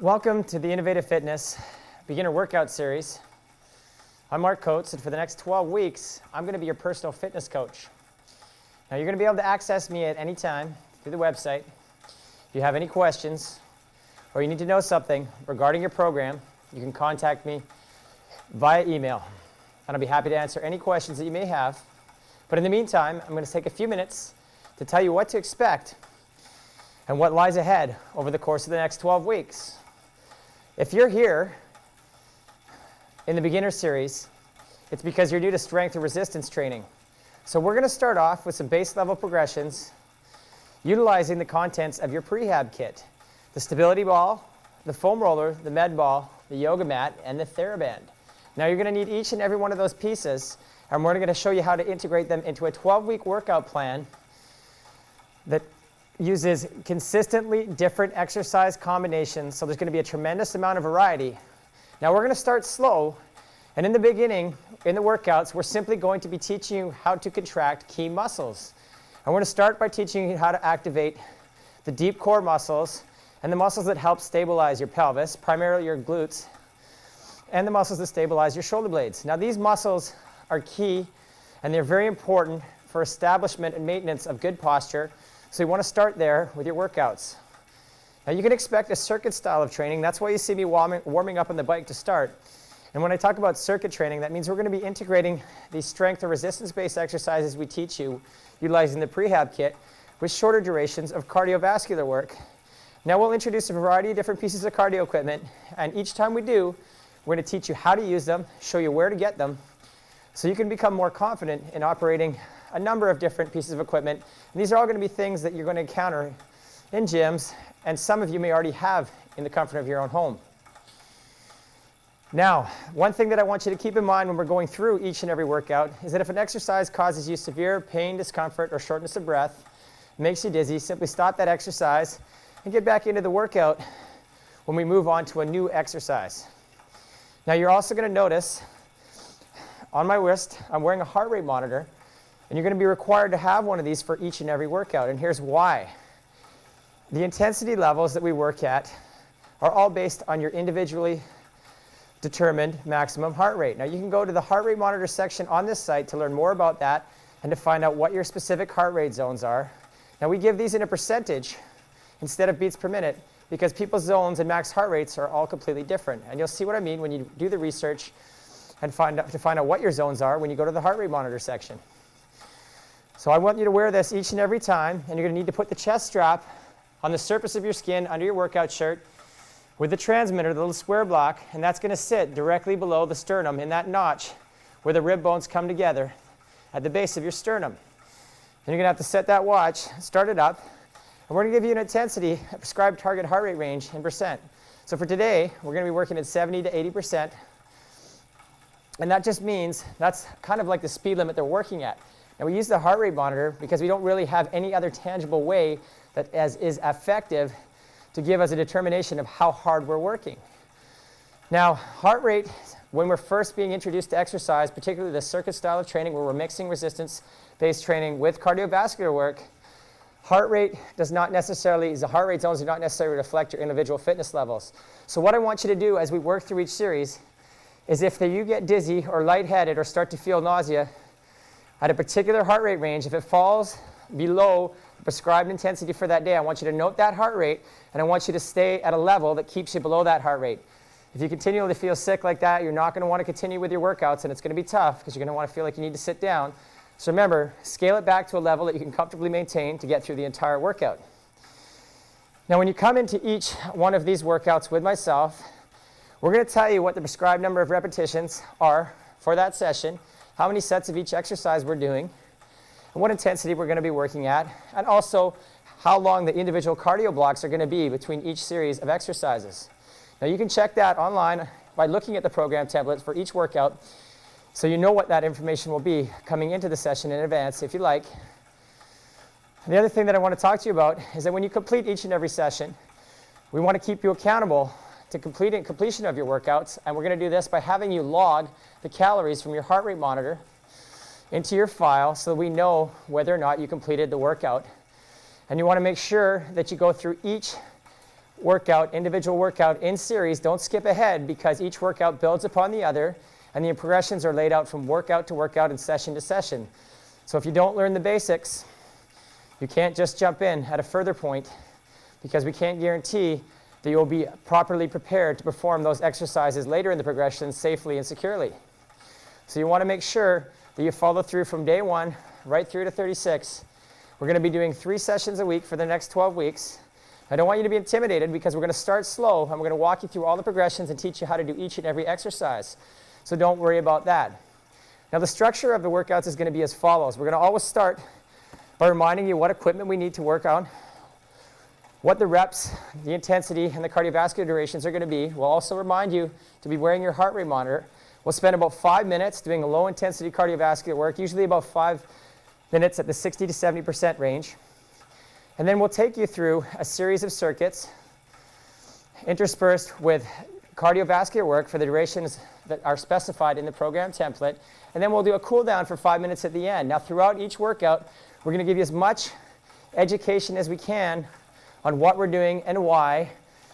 Welcome to the Innovative Fitness Beginner Workout Series. I'm Mark Coates, and for the next 12 weeks, I'm going to be your personal fitness coach. Now, you're going to be able to access me at any time through the website. If you have any questions or you need to know something regarding your program, you can contact me via email, and I'll be happy to answer any questions that you may have. But in the meantime, I'm going to take a few minutes to tell you what to expect and what lies ahead over the course of the next 12 weeks. If you're here in the beginner series, it's because you're new to strength and resistance training. So we're going to start off with some base level progressions utilizing the contents of your prehab kit: the stability ball, the foam roller, the med ball, the yoga mat, and the Thera-Band. Now you're going to need each and every one of those pieces, and we're going to show you how to integrate them into a 12-week workout plan that uses consistently different exercise combinations, so there's going to be a tremendous amount of variety. Now we're going to start slow, and in the beginning, in the workouts, we're simply going to be teaching you how to contract key muscles. And we're going to start by teaching you how to activate the deep core muscles and the muscles that help stabilize your pelvis, primarily your glutes, and the muscles that stabilize your shoulder blades. Now these muscles are key, and they're very important for establishment and maintenance of good posture. So you want to start there with your workouts. Now you can expect a circuit style of training. That's why you see me warming up on the bike to start. And when I talk about circuit training, that means we're going to be integrating these strength or resistance-based exercises we teach you utilizing the prehab kit with shorter durations of cardiovascular work. Now we'll introduce a variety of different pieces of cardio equipment, and each time we do, we're going to teach you how to use them, show you where to get them, so you can become more confident in operating a number of different pieces of equipment. And these are all going to be things that you're going to encounter in gyms, and some of you may already have in the comfort of your own home. Now, one thing that I want you to keep in mind when we're going through each and every workout is that if an exercise causes you severe pain, discomfort, or shortness of breath, makes you dizzy, simply stop that exercise and get back into the workout when we move on to a new exercise. Now, you're also going to notice on my wrist, I'm wearing a heart rate monitor, and you're going to be required to have one of these for each and every workout, and here's why. The intensity levels that we work at are all based on your individually determined maximum heart rate. Now you can go to the heart rate monitor section on this site to learn more about that and to find out what your specific heart rate zones are. Now we give these in a percentage instead of beats per minute because people's zones and max heart rates are all completely different. And you'll see what I mean when you do the research and find out what your zones are when you go to the heart rate monitor section. So I want you to wear this each and every time, and you're going to need to put the chest strap on the surface of your skin under your workout shirt with the transmitter, the little square block, and that's going to sit directly below the sternum in that notch where the rib bones come together at the base of your sternum. Then you're going to have to set that watch, start it up, and we're going to give you an intensity, a prescribed target heart rate range in percent. So for today, we're going to be working at 70 to 80%, and that just means that's kind of like the speed limit they're working at. Now we use the heart rate monitor because we don't really have any other tangible way that is effective to give us a determination of how hard we're working. Now, heart rate, when we're first being introduced to exercise, particularly the circuit style of training where we're mixing resistance-based training with cardiovascular work, heart rate does not necessarily, the heart rate zones do not necessarily reflect your individual fitness levels. So what I want you to do as we work through each series is if you get dizzy or lightheaded or start to feel nausea at a particular heart rate range, if it falls below the prescribed intensity for that day, I want you to note that heart rate, and I want you to stay at a level that keeps you below that heart rate. If you continually feel sick like that, you're not going to want to continue with your workouts, and it's going to be tough because you're going to want to feel like you need to sit down. So remember, scale it back to a level that you can comfortably maintain to get through the entire workout. Now when you come into each one of these workouts with myself, we're going to tell you what the prescribed number of repetitions are for that session, how many sets of each exercise we're doing, and what intensity we're going to be working at, and also how long the individual cardio blocks are going to be between each series of exercises. Now you can check that online by looking at the program templates for each workout so you know what that information will be coming into the session in advance if you like. And the other thing that I want to talk to you about is that when you complete each and every session, we want to keep you accountable to completion of your workouts, and we're going to do this by having you log the calories from your heart rate monitor into your file so that we know whether or not you completed the workout. And you want to make sure that you go through each workout, individual workout in series. Don't skip ahead because each workout builds upon the other, and the progressions are laid out from workout to workout and session to session. So if you don't learn the basics, you can't just jump in at a further point because we can't guarantee that you'll be properly prepared to perform those exercises later in the progression safely and securely. So you want to make sure that you follow through from day 1 right through to 36. We're going to be doing 3 sessions a week for the next 12 weeks. I don't want you to be intimidated because we're going to start slow and we're going to walk you through all the progressions and teach you how to do each and every exercise. So don't worry about that. Now the structure of the workouts is going to be as follows. We're going to always start by reminding you what equipment we need to work on, what the reps, the intensity, and the cardiovascular durations are going to be. We'll also remind you to be wearing your heart rate monitor. We'll spend about 5 minutes doing a low intensity cardiovascular work, usually about 5 minutes at the 60 to 70% range. And then we'll take you through a series of circuits interspersed with cardiovascular work for the durations that are specified in the program template. And then we'll do a cool down for 5 minutes at the end. Now throughout each workout, we're going to give you as much education as we can on what we're doing and why,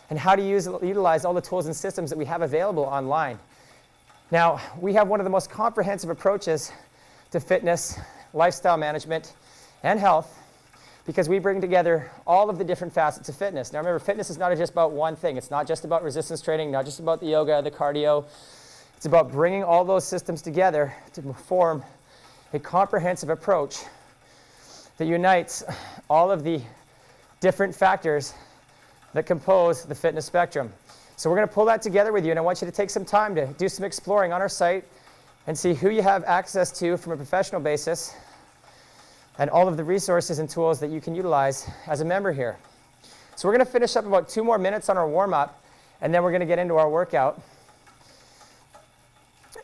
and how to utilize all the tools and systems that we have available online. Now, we have one of the most comprehensive approaches to fitness, lifestyle management, and health, because we bring together all of the different facets of fitness. Now remember, fitness is not just about one thing. It's not just about resistance training, not just about the yoga, the cardio. It's about bringing all those systems together to form a comprehensive approach that unites all of the different factors that compose the fitness spectrum. So we're going to pull that together with you, and I want you to take some time to do some exploring on our site and see who you have access to from a professional basis, and all of the resources and tools that you can utilize as a member here. So we're going to finish up about 2 more minutes on our warm-up, and then we're going to get into our workout.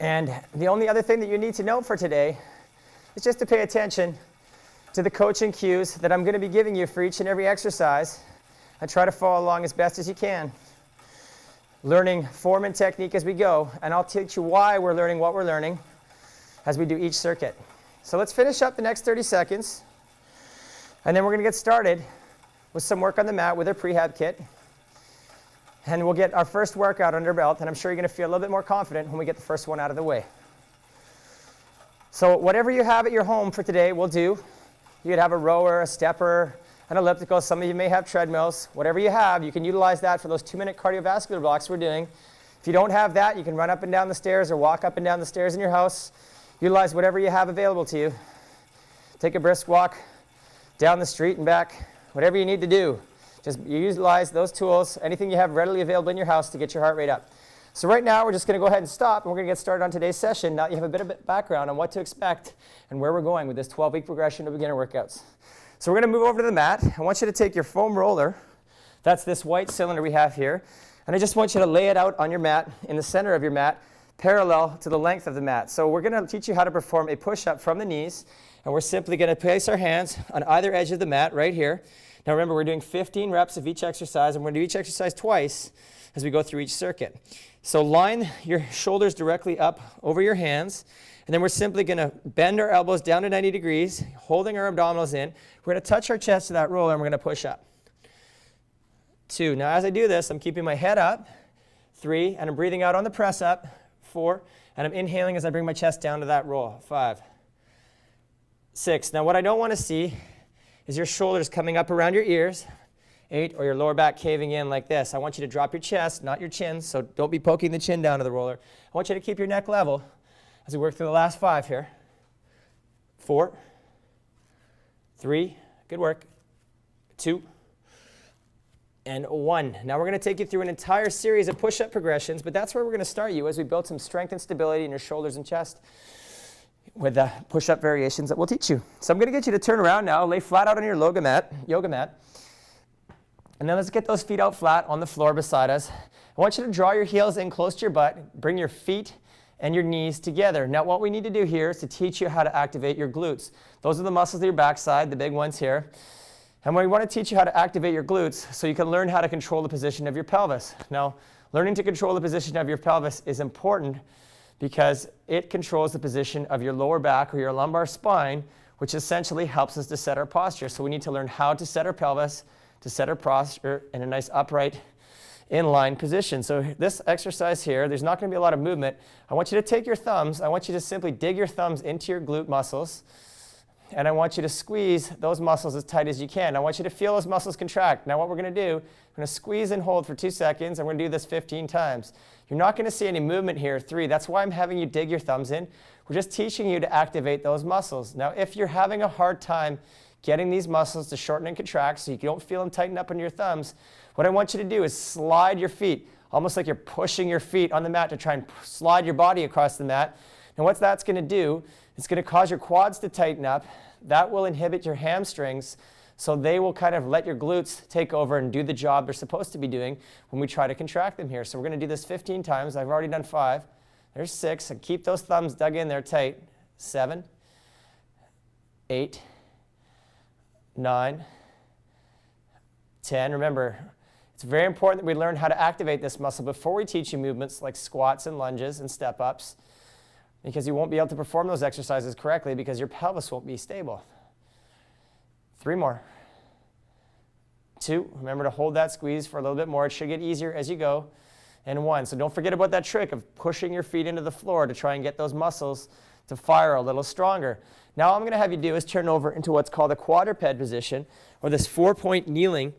And the only other thing that you need to know for today is just to pay attention to the coaching cues that I'm going to be giving you for each and every exercise, and try to follow along as best as you can, learning form and technique as we go, and I'll teach you why we're learning what we're learning as we do each circuit. So let's finish up the next 30 seconds, and then we're going to get started with some work on the mat with our prehab kit, and we'll get our first workout under our belt, and I'm sure you're going to feel a little bit more confident when we get the first one out of the way. So whatever you have at your home for today will do. You could have a rower, a stepper, an elliptical. Some of you may have treadmills. Whatever you have, you can utilize that for those 2-minute cardiovascular blocks we're doing. If you don't have that, you can run up and down the stairs or walk up and down the stairs in your house. Utilize whatever you have available to you. Take a brisk walk down the street and back, whatever you need to do. Just utilize those tools, anything you have readily available in your house to get your heart rate up. So right now, we're just going to go ahead and stop, and we're going to get started on today's session. Now you have a bit of background on what to expect and where we're going with this 12-week progression of beginner workouts. So we're going to move over to the mat. I want you to take your foam roller. That's this white cylinder we have here. And I just want you to lay it out on your mat, in the center of your mat, parallel to the length of the mat. So we're going to teach you how to perform a push-up from the knees, and we're simply going to place our hands on either edge of the mat right here. Now remember, we're doing 15 reps of each exercise, and we're going to do each exercise twice as we go through each circuit. So line your shoulders directly up over your hands, and then we're simply going to bend our elbows down to 90 degrees, holding our abdominals in. We're going to touch our chest to that roller, and we're going to push up. 2. Now as I do this, I'm keeping my head up. 3, and I'm breathing out on the press up. 4, and I'm inhaling as I bring my chest down to that roll. 5. 6. Now what I don't want to see is your shoulders coming up around your ears. 8, or your lower back caving in like this. I want you to drop your chest, not your chin, so don't be poking the chin down to the roller. I want you to keep your neck level as we work through the last 5 here. 4, 3, good work, 2, and 1. Now we're going to take you through an entire series of push-up progressions, but that's where we're going to start you as we build some strength and stability in your shoulders and chest with the push-up variations that we'll teach you. So I'm going to get you to turn around now, lay flat out on your yoga mat. And then let's get those feet out flat on the floor beside us. I want you to draw your heels in close to your butt, bring your feet and your knees together. Now what we need to do here is to teach you how to activate your glutes. Those are the muscles of your backside, the big ones here. And we want to teach you how to activate your glutes so you can learn how to control the position of your pelvis. Now, learning to control the position of your pelvis is important because it controls the position of your lower back or your lumbar spine, which essentially helps us to set our posture. So we need to learn how to set our pelvis to set our posture in a nice upright inline position. So this exercise here, there's not going to be a lot of movement. I want you to take your thumbs. I want you to simply dig your thumbs into your glute muscles. And I want you to squeeze those muscles as tight as you can. I want you to feel those muscles contract. Now what we're going to do, we're going to squeeze and hold for 2 seconds. And we're going to do this 15 times. You're not going to see any movement here. 3. That's why I'm having you dig your thumbs in. We're just teaching you to activate those muscles. Now if you're having a hard time getting these muscles to shorten and contract so you don't feel them tighten up under your thumbs, what I want you to do is slide your feet, almost like you're pushing your feet on the mat to try and slide your body across the mat. And what that's going to do, it's going to cause your quads to tighten up. That will inhibit your hamstrings, so they will kind of let your glutes take over and do the job they're supposed to be doing when we try to contract them here. So we're going to do this 15 times. I've already done 5. There's 6. And keep those thumbs dug in there tight. 7, 8, 9, 10. Remember, it's very important that we learn how to activate this muscle before we teach you movements like squats and lunges and step-ups, because you won't be able to perform those exercises correctly because your pelvis won't be stable. 3 more. 2. Remember to hold that squeeze for a little bit more. It should get easier as you go. And 1. So don't forget about that trick of pushing your feet into the floor to try and get those muscles to fire a little stronger. Now all I'm going to have you do is turn over into what's called a quadruped position, or this 4-point kneeling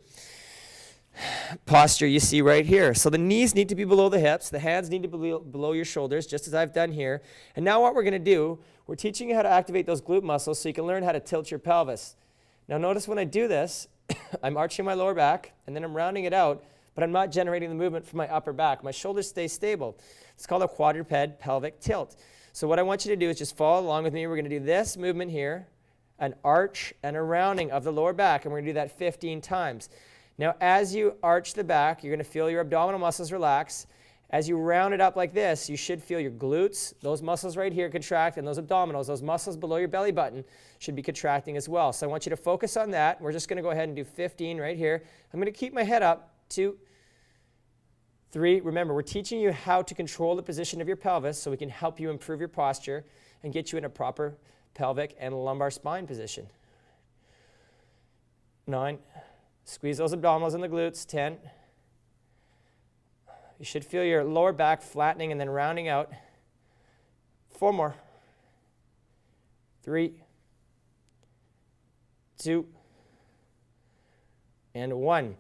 posture you see right here. So the knees need to be below the hips, the hands need to be below your shoulders, just as I've done here. And now what we're going to do, we're teaching you how to activate those glute muscles so you can learn how to tilt your pelvis. Now notice when I do this, I'm arching my lower back and then I'm rounding it out, but I'm not generating the movement from my upper back. My shoulders stay stable. It's called a quadruped pelvic tilt. So what I want you to do is just follow along with me. We're going to do this movement here, an arch and a rounding of the lower back, and we're going to do that 15 times. Now, as you arch the back, you're going to feel your abdominal muscles relax. As you round it up like this, you should feel your glutes, those muscles right here contract, and those abdominals, those muscles below your belly button should be contracting as well. So I want you to focus on that. We're just going to go ahead and do 15 right here. I'm going to keep my head up. 2, 3. Remember, we're teaching you how to control the position of your pelvis so we can help you improve your posture and get you in a proper pelvic and lumbar spine position. 9. Squeeze those abdominals and the glutes. 10. You should feel your lower back flattening and then rounding out. 4 more. 3, 2, and 1.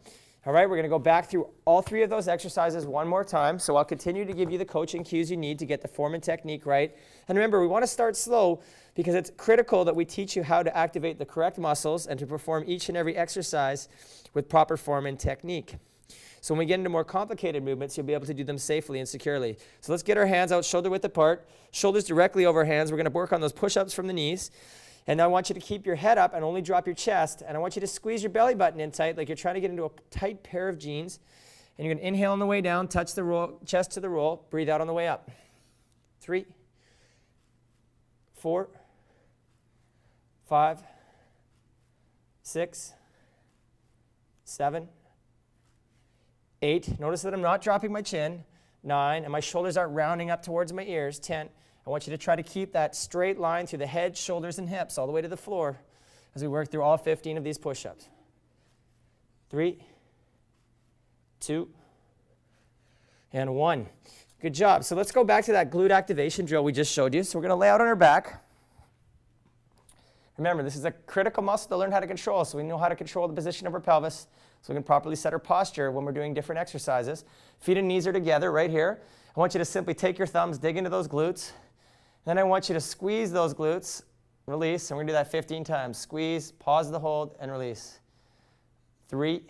All right, we're going to go back through all 3 of those exercises one more time. So I'll continue to give you the coaching cues you need to get the form and technique right. And remember, we want to start slow because it's critical that we teach you how to activate the correct muscles and to perform each and every exercise with proper form and technique. So when we get into more complicated movements, you'll be able to do them safely and securely. So let's get our hands out shoulder width apart, shoulders directly over hands. We're going to work on those push-ups from the knees. And now I want you to keep your head up and only drop your chest. And I want you to squeeze your belly button in tight, like you're trying to get into a tight pair of jeans. And you're going to inhale on the way down, touch the roll, chest to the roll, breathe out on the way up. 3, 4, 5, 6, 7, 8. Notice that I'm not dropping my chin. 9, and my shoulders aren't rounding up towards my ears. 10. I want you to try to keep that straight line through the head, shoulders, and hips all the way to the floor as we work through all 15 of these push-ups. 3, 2, and 1. Good job. So let's go back to that glute activation drill we just showed you. So we're going to lay out on our back. Remember, this is a critical muscle to learn how to control, so we know how to control the position of our pelvis so we can properly set our posture when we're doing different exercises. Feet and knees are together right here. I want you to simply take your thumbs, dig into those glutes. Then I want you to squeeze those glutes, release, and we're going to do that 15 times. Squeeze, pause the hold, and release. 3.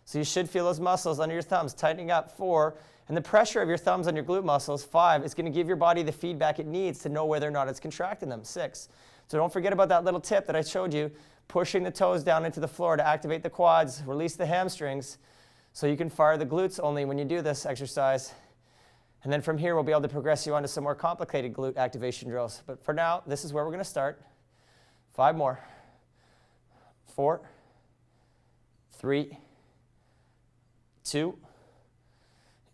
So you should feel those muscles under your thumbs tightening up. 4. And the pressure of your thumbs on your glute muscles, 5, is going to give your body the feedback it needs to know whether or not it's contracting them. 6. So don't forget about that little tip that I showed you, pushing the toes down into the floor to activate the quads, release the hamstrings, so you can fire the glutes only when you do this exercise. And then from here, we'll be able to progress you onto some more complicated glute activation drills. But for now, this is where we're going to start. 5 more. 4, 3, 2,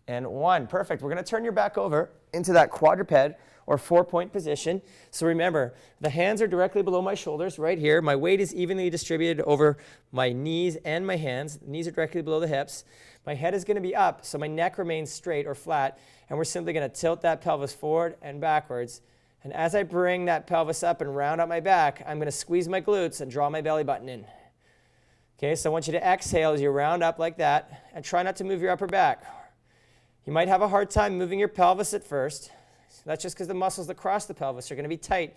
and 1. Perfect. We're going to turn your back over into that quadruped or 4-point position. So remember, the hands are directly below my shoulders right here. My weight is evenly distributed over my knees and my hands. The knees are directly below the hips. My head is going to be up, so my neck remains straight or flat, and we're simply going to tilt that pelvis forward and backwards. And as I bring that pelvis up and round out my back, I'm going to squeeze my glutes and draw my belly button in. Okay, so I want you to exhale as you round up like that, and try not to move your upper back. You might have a hard time moving your pelvis at first. That's just because the muscles that cross the pelvis are going to be tight,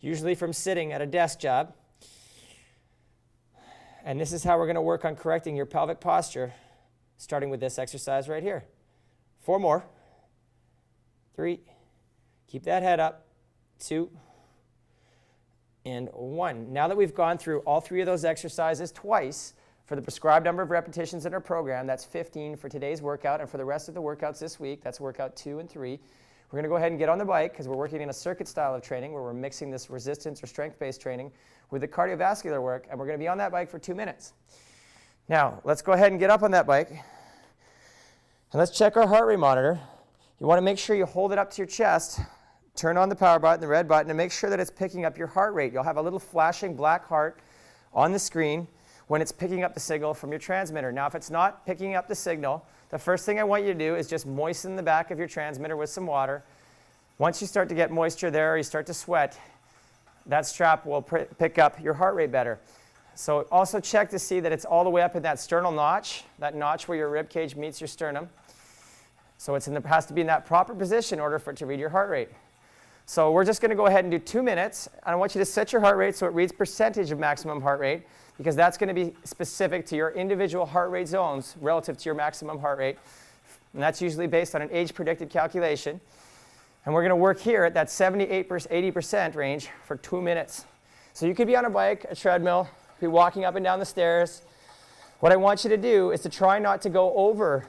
usually from sitting at a desk job. And this is how we're going to work on correcting your pelvic posture, starting with this exercise right here. 4 more. 3. Keep that head up. 2. And 1. Now that we've gone through all 3 of those exercises twice for the prescribed number of repetitions in our program, that's 15 for today's workout, and for the rest of the workouts this week, that's workout 2 and 3. We're going to go ahead and get on the bike because we're working in a circuit style of training where we're mixing this resistance or strength-based training with the cardiovascular work, and we're going to be on that bike for 2 minutes. Now, let's go ahead and get up on that bike, and let's check our heart rate monitor. You want to make sure you hold it up to your chest, turn on the power button, the red button, and make sure that it's picking up your heart rate. You'll have a little flashing black heart on the screen when it's picking up the signal from your transmitter. Now, if it's not picking up the signal, the first thing I want you to do is just moisten the back of your transmitter with some water. Once you start to get moisture there, or you start to sweat, that strap will pick up your heart rate better. So also check to see that it's all the way up in that sternal notch, that notch where your rib cage meets your sternum. So it has to be in that proper position in order for it to read your heart rate. So we're just going to go ahead and do 2 minutes. I want you to set your heart rate so it reads percentage of maximum heart rate, because that's going to be specific to your individual heart rate zones relative to your maximum heart rate. And that's usually based on an age-predicted calculation. And we're going to work here at that 78-80% range for 2 minutes. So you could be on a bike, a treadmill, be walking up and down the stairs. What I want you to do is to try not to go over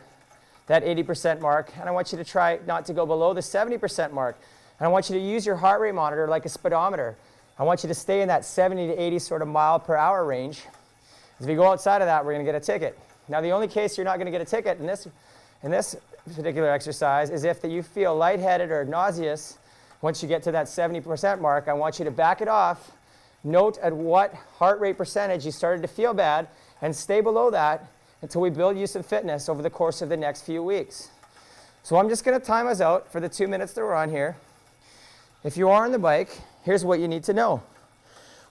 that 80% mark, and I want you to try not to go below the 70% mark. And I want you to use your heart rate monitor like a speedometer. I want you to stay in that 70 to 80 sort of mile per hour range. If you go outside of that, we're going to get a ticket. Now, the only case you're not going to get a ticket in this particular exercise is if you feel lightheaded or nauseous once you get to that 70% mark. I want you to back it off, note at what heart rate percentage you started to feel bad, and stay below that until we build you some fitness over the course of the next few weeks. So I'm just going to time us out for the 2 minutes that we're on here. If you are on the bike, here's what you need to know.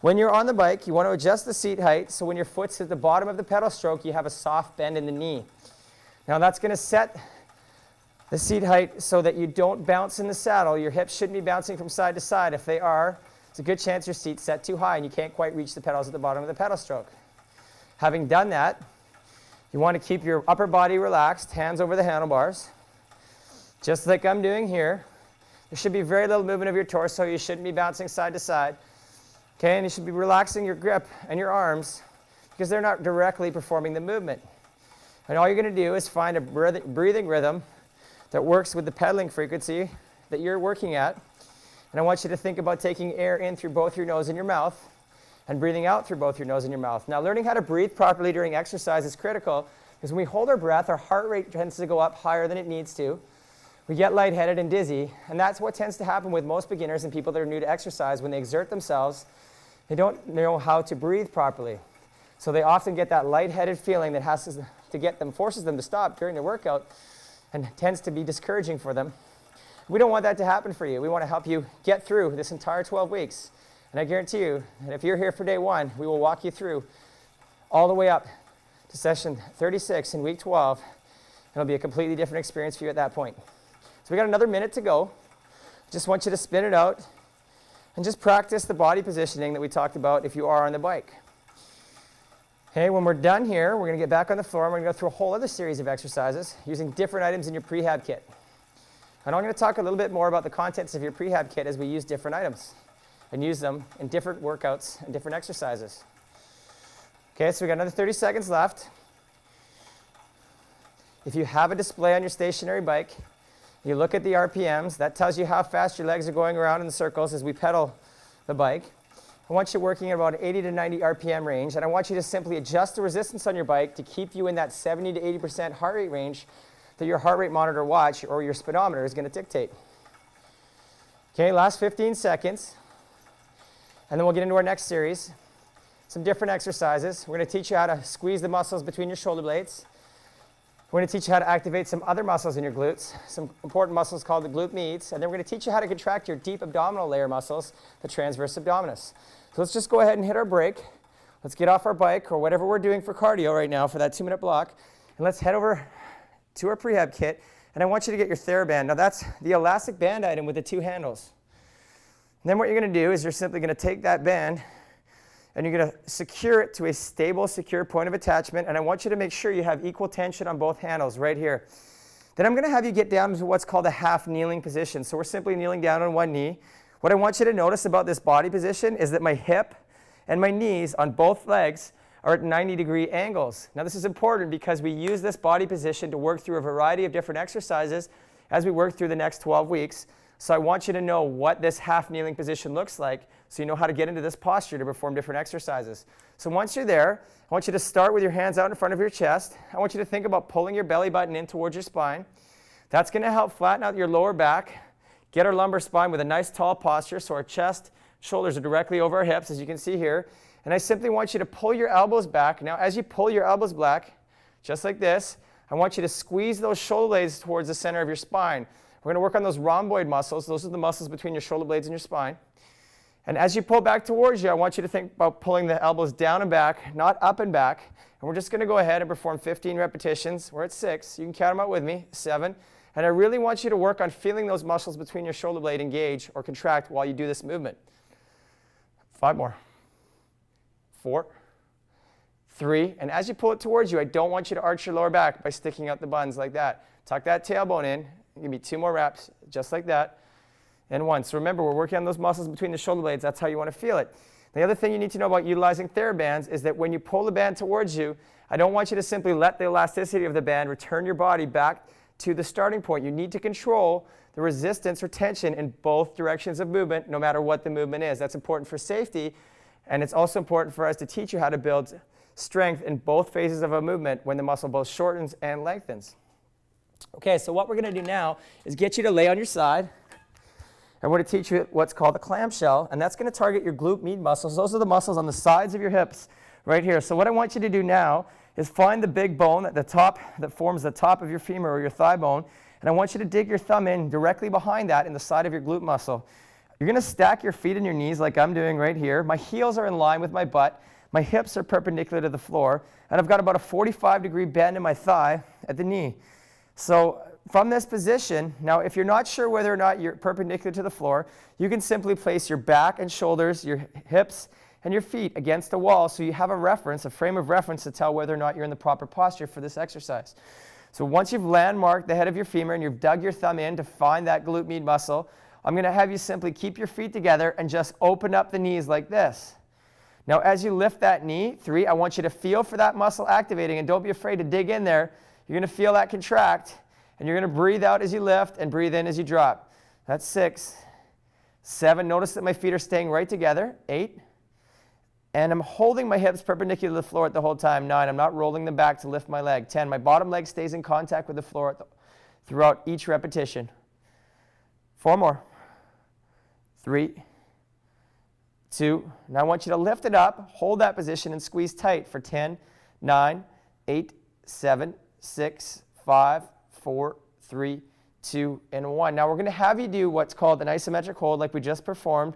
When you're on the bike, you want to adjust the seat height so when your foot's at the bottom of the pedal stroke, you have a soft bend in the knee. Now that's going to set the seat height so that you don't bounce in the saddle. Your hips shouldn't be bouncing from side to side. If they are, it's a good chance your seat's set too high and you can't quite reach the pedals at the bottom of the pedal stroke. Having done that, you want to keep your upper body relaxed, hands over the handlebars, just like I'm doing here. There should be very little movement of your torso. You shouldn't be bouncing side to side. Okay, and you should be relaxing your grip and your arms because they're not directly performing the movement. And all you're going to do is find a breathing rhythm that works with the pedaling frequency that you're working at. And I want you to think about taking air in through both your nose and your mouth and breathing out through both your nose and your mouth. Now, learning how to breathe properly during exercise is critical because when we hold our breath, our heart rate tends to go up higher than it needs to. We get lightheaded and dizzy, and that's what tends to happen with most beginners and people that are new to exercise. When they exert themselves, they don't know how to breathe properly. So they often get that lightheaded feeling that forces them to stop during their workout and tends to be discouraging for them. We don't want that to happen for you. We want to help you get through this entire 12 weeks. And I guarantee you that if you're here for day 1, we will walk you through all the way up to session 36 in week 12. It'll be a completely different experience for you at that point. So we got another minute to go. Just want you to spin it out and just practice the body positioning that we talked about if you are on the bike. Okay, when we're done here, we're going to get back on the floor and we're going to go through a whole other series of exercises using different items in your prehab kit. And I'm going to talk a little bit more about the contents of your prehab kit as we use different items and use them in different workouts and different exercises. Okay, so we got another 30 seconds left. If you have a display on your stationary bike, you look at the RPMs. That tells you how fast your legs are going around in the circles as we pedal the bike. I want you working at about 80 to 90 RPM range, and I want you to simply adjust the resistance on your bike to keep you in that 70 to 80% heart rate range that your heart rate monitor watch or your speedometer is going to dictate. Okay, last 15 seconds. And then we'll get into our next series. Some different exercises. We're going to teach you how to squeeze the muscles between your shoulder blades. We're going to teach you how to activate some other muscles in your glutes, some important muscles called the glute medius, and then we're going to teach you how to contract your deep abdominal layer muscles, the transverse abdominis. So let's just go ahead and hit our break. Let's get off our bike or whatever we're doing for cardio right now for that 2-minute block, and let's head over to our prehab kit, and I want you to get your Thera-Band. Now that's the elastic band item with the 2 handles. And then what you're going to do is you're simply going to take that band and you're going to secure it to a stable, secure point of attachment, and I want you to make sure you have equal tension on both handles right here. Then I'm going to have you get down into what's called a half kneeling position. So we're simply kneeling down on one knee. What I want you to notice about this body position is that my hip and my knees on both legs are at 90-degree angles. Now this is important because we use this body position to work through a variety of different exercises as we work through the next 12 weeks. So I want you to know what this half kneeling position looks like so you know how to get into this posture to perform different exercises. So once you're there, I want you to start with your hands out in front of your chest. I want you to think about pulling your belly button in towards your spine. That's going to help flatten out your lower back, get our lumbar spine with a nice tall posture so our chest, shoulders are directly over our hips, as you can see here. And I simply want you to pull your elbows back. Now as you pull your elbows back, just like this, I want you to squeeze those shoulder blades towards the center of your spine. We're going to work on those rhomboid muscles. Those are the muscles between your shoulder blades and your spine. And as you pull back towards you, I want you to think about pulling the elbows down and back, not up and back. And we're just going to go ahead and perform 15 repetitions. We're at 6. You can count them out with me. 7. And I really want you to work on feeling those muscles between your shoulder blade engage or contract while you do this movement. 5 more. 4. 3. And as you pull it towards you, I don't want you to arch your lower back by sticking out the buns like that. Tuck that tailbone in. Give me 2 more reps, just like that, and 1. So remember, we're working on those muscles between the shoulder blades. That's how you want to feel it. The other thing you need to know about utilizing Thera-Bands is that when you pull the band towards you, I don't want you to simply let the elasticity of the band return your body back to the starting point. You need to control the resistance or tension in both directions of movement, no matter what the movement is. That's important for safety, and it's also important for us to teach you how to build strength in both phases of a movement when the muscle both shortens and lengthens. Okay, so what we're going to do now is get you to lay on your side, and we're going to teach you what's called the clamshell, and that's going to target your glute med muscles. Those are the muscles on the sides of your hips right here. So what I want you to do now is find the big bone at the top that forms the top of your femur or your thigh bone, and I want you to dig your thumb in directly behind that in the side of your glute muscle. You're going to stack your feet and your knees like I'm doing right here. My heels are in line with my butt. My hips are perpendicular to the floor, and I've got about a 45-degree bend in my thigh at the knee. So from this position, now if you're not sure whether or not you're perpendicular to the floor, you can simply place your back and shoulders, your hips, and your feet against a wall so you have a reference, a frame of reference to tell whether or not you're in the proper posture for this exercise. So once you've landmarked the head of your femur and you've dug your thumb in to find that glute med muscle, I'm going to have you simply keep your feet together and just open up the knees like this. Now as you lift that knee, 3, I want you to feel for that muscle activating, and don't be afraid to dig in there. You're going to feel that contract, and you're going to breathe out as you lift and breathe in as you drop. That's 6. 7, notice that my feet are staying right together. 8, and I'm holding my hips perpendicular to the floor at the whole time. 9, I'm not rolling them back to lift my leg. 10, my bottom leg stays in contact with the floor throughout each repetition. 4 more. 3, 2, now I want you to lift it up, hold that position, and squeeze tight for 10, 9, 8, 7, 6, 5, 4, 3, 2, and 1. Now we're going to have you do what's called an isometric hold like we just performed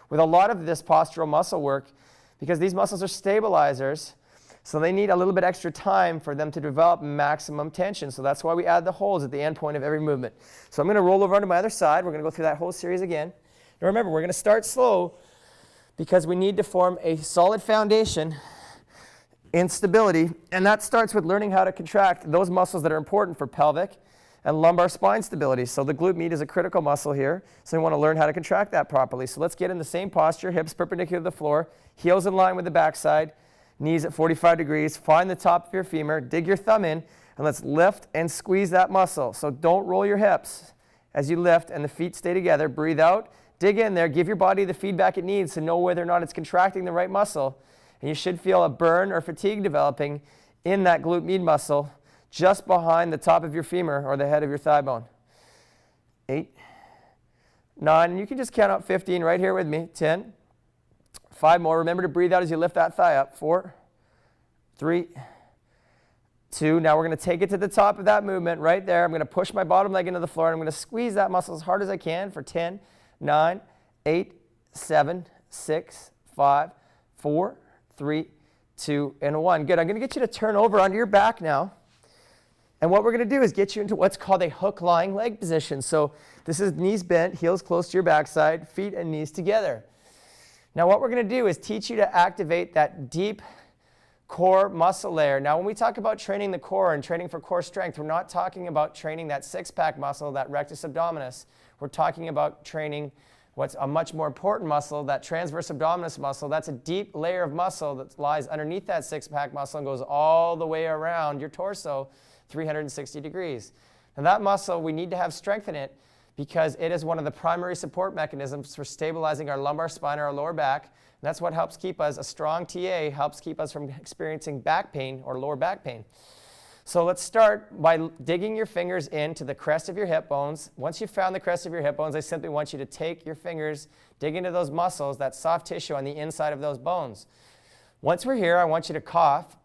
with a lot of this postural muscle work because these muscles are stabilizers, so they need a little bit extra time for them to develop maximum tension. So that's why we add the holds at the end point of every movement. So I'm going to roll over onto my other side. We're going to go through that whole series again. Now remember, we're going to start slow because we need to form a solid foundation in stability, and that starts with learning how to contract those muscles that are important for pelvic and lumbar spine stability. So the glute med is a critical muscle here, so we want to learn how to contract that properly. So let's get in the same posture, hips perpendicular to the floor, heels in line with the backside, knees at 45 degrees, find the top of your femur, dig your thumb in, and let's lift and squeeze that muscle. So don't roll your hips as you lift, and the feet stay together. Breathe out, dig in there, give your body the feedback it needs to know whether or not it's contracting the right muscle. And you should feel a burn or fatigue developing in that glute med muscle just behind the top of your femur or the head of your thigh bone. 8, 9, and you can just count out 15 right here with me. 10, 5 more. Remember to breathe out as you lift that thigh up. 4, 3, 2. Now we're going to take it to the top of that movement right there. I'm going to push my bottom leg into the floor, and I'm going to squeeze that muscle as hard as I can for 10, 9, 8, 7, 6, 5, 4, 3, 2, and 1. Good. I'm going to get you to turn over onto your back now. And what we're going to do is get you into what's called a hook lying leg position. So this is knees bent, heels close to your backside, feet and knees together. Now what we're going to do is teach you to activate that deep core muscle layer. Now when we talk about training the core and training for core strength, we're not talking about training that six-pack muscle, that rectus abdominis. We're talking about training what's a much more important muscle, that transverse abdominis muscle. That's a deep layer of muscle that lies underneath that six-pack muscle and goes all the way around your torso, 360 degrees. Now that muscle, we need to have strength in it because it is one of the primary support mechanisms for stabilizing our lumbar spine or our lower back. And that's what helps keep us, a strong TA helps keep us from experiencing back pain or lower back pain. So let's start by digging your fingers into the crest of your hip bones. Once you've found the crest of your hip bones, I simply want you to take your fingers, dig into those muscles, that soft tissue on the inside of those bones. Once we're here, I want you to cough.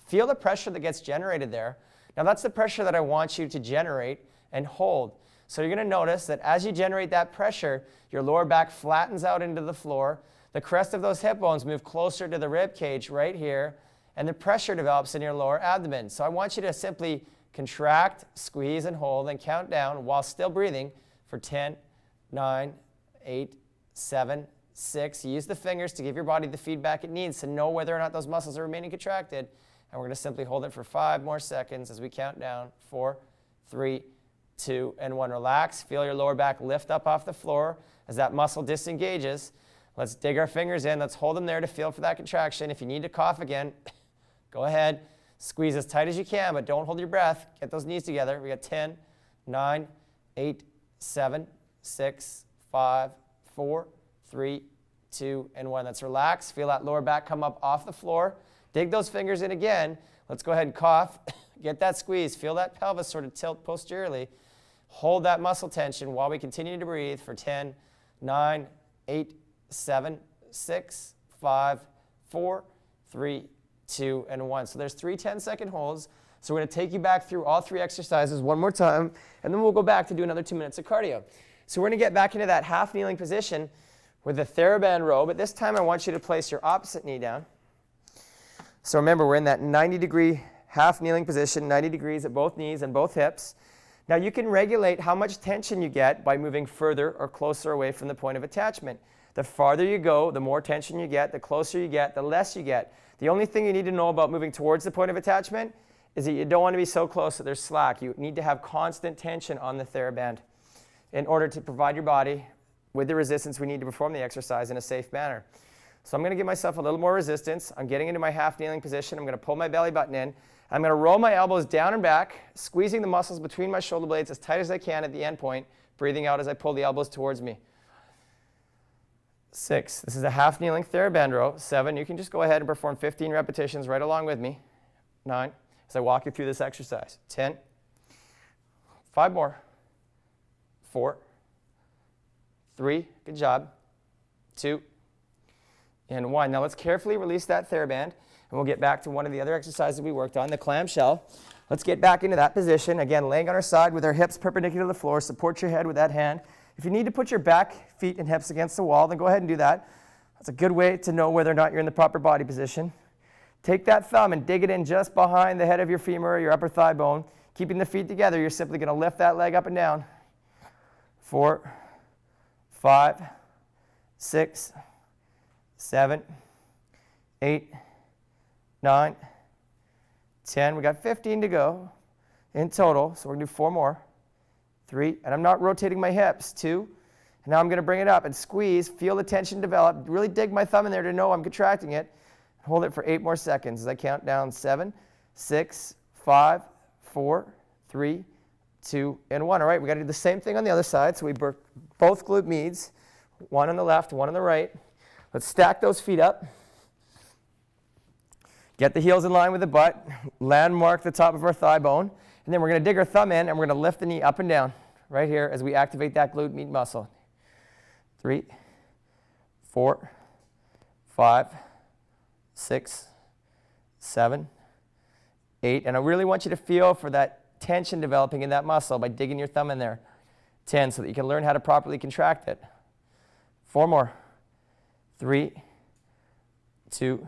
Feel the pressure that gets generated there. Now that's the pressure that I want you to generate and hold. So you're going to notice that as you generate that pressure, your lower back flattens out into the floor. The crest of those hip bones move closer to the rib cage right here, and the pressure develops in your lower abdomen. So I want you to simply contract, squeeze, and hold, and count down while still breathing for 10, 9, 8, 7, 6. Use the fingers to give your body the feedback it needs to know whether or not those muscles are remaining contracted. And we're going to simply hold it for 5 more seconds as we count down. 4, 3, 2, and 1. Relax. Feel your lower back lift up off the floor as that muscle disengages. Let's dig our fingers in. Let's hold them there to feel for that contraction. If you need to cough again, go ahead. Squeeze as tight as you can, but don't hold your breath. Get those knees together. We got 10, 9, 8, 7, 6, 5, 4, 3, 2, and 1. Let's relax. Feel that lower back come up off the floor. Dig those fingers in again. Let's go ahead and cough. Get that squeeze. Feel that pelvis sort of tilt posteriorly. Hold that muscle tension while we continue to breathe for 10, 9, 8, 7, 6, 5, 4, 3, 2, and 1. So there's 3 10-second holds. So we're going to take you back through all 3 exercises one more time, and then we'll go back to do another 2 minutes of cardio. So we're going to get back into that half kneeling position with the Thera-Band Row, but this time I want you to place your opposite knee down. So remember, we're in that 90-degree half kneeling position, 90 degrees at both knees and both hips. Now you can regulate how much tension you get by moving further or closer away from the point of attachment. The farther you go, the more tension you get, the closer you get, the less you get. The only thing you need to know about moving towards the point of attachment is that you don't want to be so close that there's slack. You need to have constant tension on the Thera-Band in order to provide your body with the resistance we need to perform the exercise in a safe manner. So I'm going to give myself a little more resistance. I'm getting into my half kneeling position. I'm going to pull my belly button in. I'm going to roll my elbows down and back, squeezing the muscles between my shoulder blades as tight as I can at the end point, breathing out as I pull the elbows towards me. 6. This is a half kneeling Thera-Band Row. 7. You can just go ahead and perform 15 repetitions right along with me. 9. As I walk you through this exercise. 10. 5 more. 4. 3. Good job. 2. And 1. Now let's carefully release that Thera-Band, and we'll get back to one of the other exercises we worked on, the clamshell. Let's get back into that position. Again, laying on our side with our hips perpendicular to the floor. Support your head with that hand. If you need to put your back, feet, and hips against the wall, then go ahead and do that. That's a good way to know whether or not you're in the proper body position. Take that thumb and dig it in just behind the head of your femur or your upper thigh bone. Keeping the feet together, you're simply going to lift that leg up and down. 4, 5, 6, 7, 8, 9, 10. We got 15 to go in total, so we're going to do 4 more. 3, and I'm not rotating my hips. 2, and now I'm going to bring it up and squeeze. Feel the tension develop. Really dig my thumb in there to know I'm contracting it. Hold it for 8 more seconds as I count down. 7, 6, 5, 4, 3, 2, and 1. All right, we got to do the same thing on the other side. So we work both glute meads, one on the left, one on the right. Let's stack those feet up. Get the heels in line with the butt. Landmark the top of our thigh bone. And then we're going to dig our thumb in, and we're going to lift the knee up and down right here as we activate that glute med muscle. 3, 4, 5, 6, 7, 8. And I really want you to feel for that tension developing in that muscle by digging your thumb in there. 10, so that you can learn how to properly contract it. 4 more. 3, 2.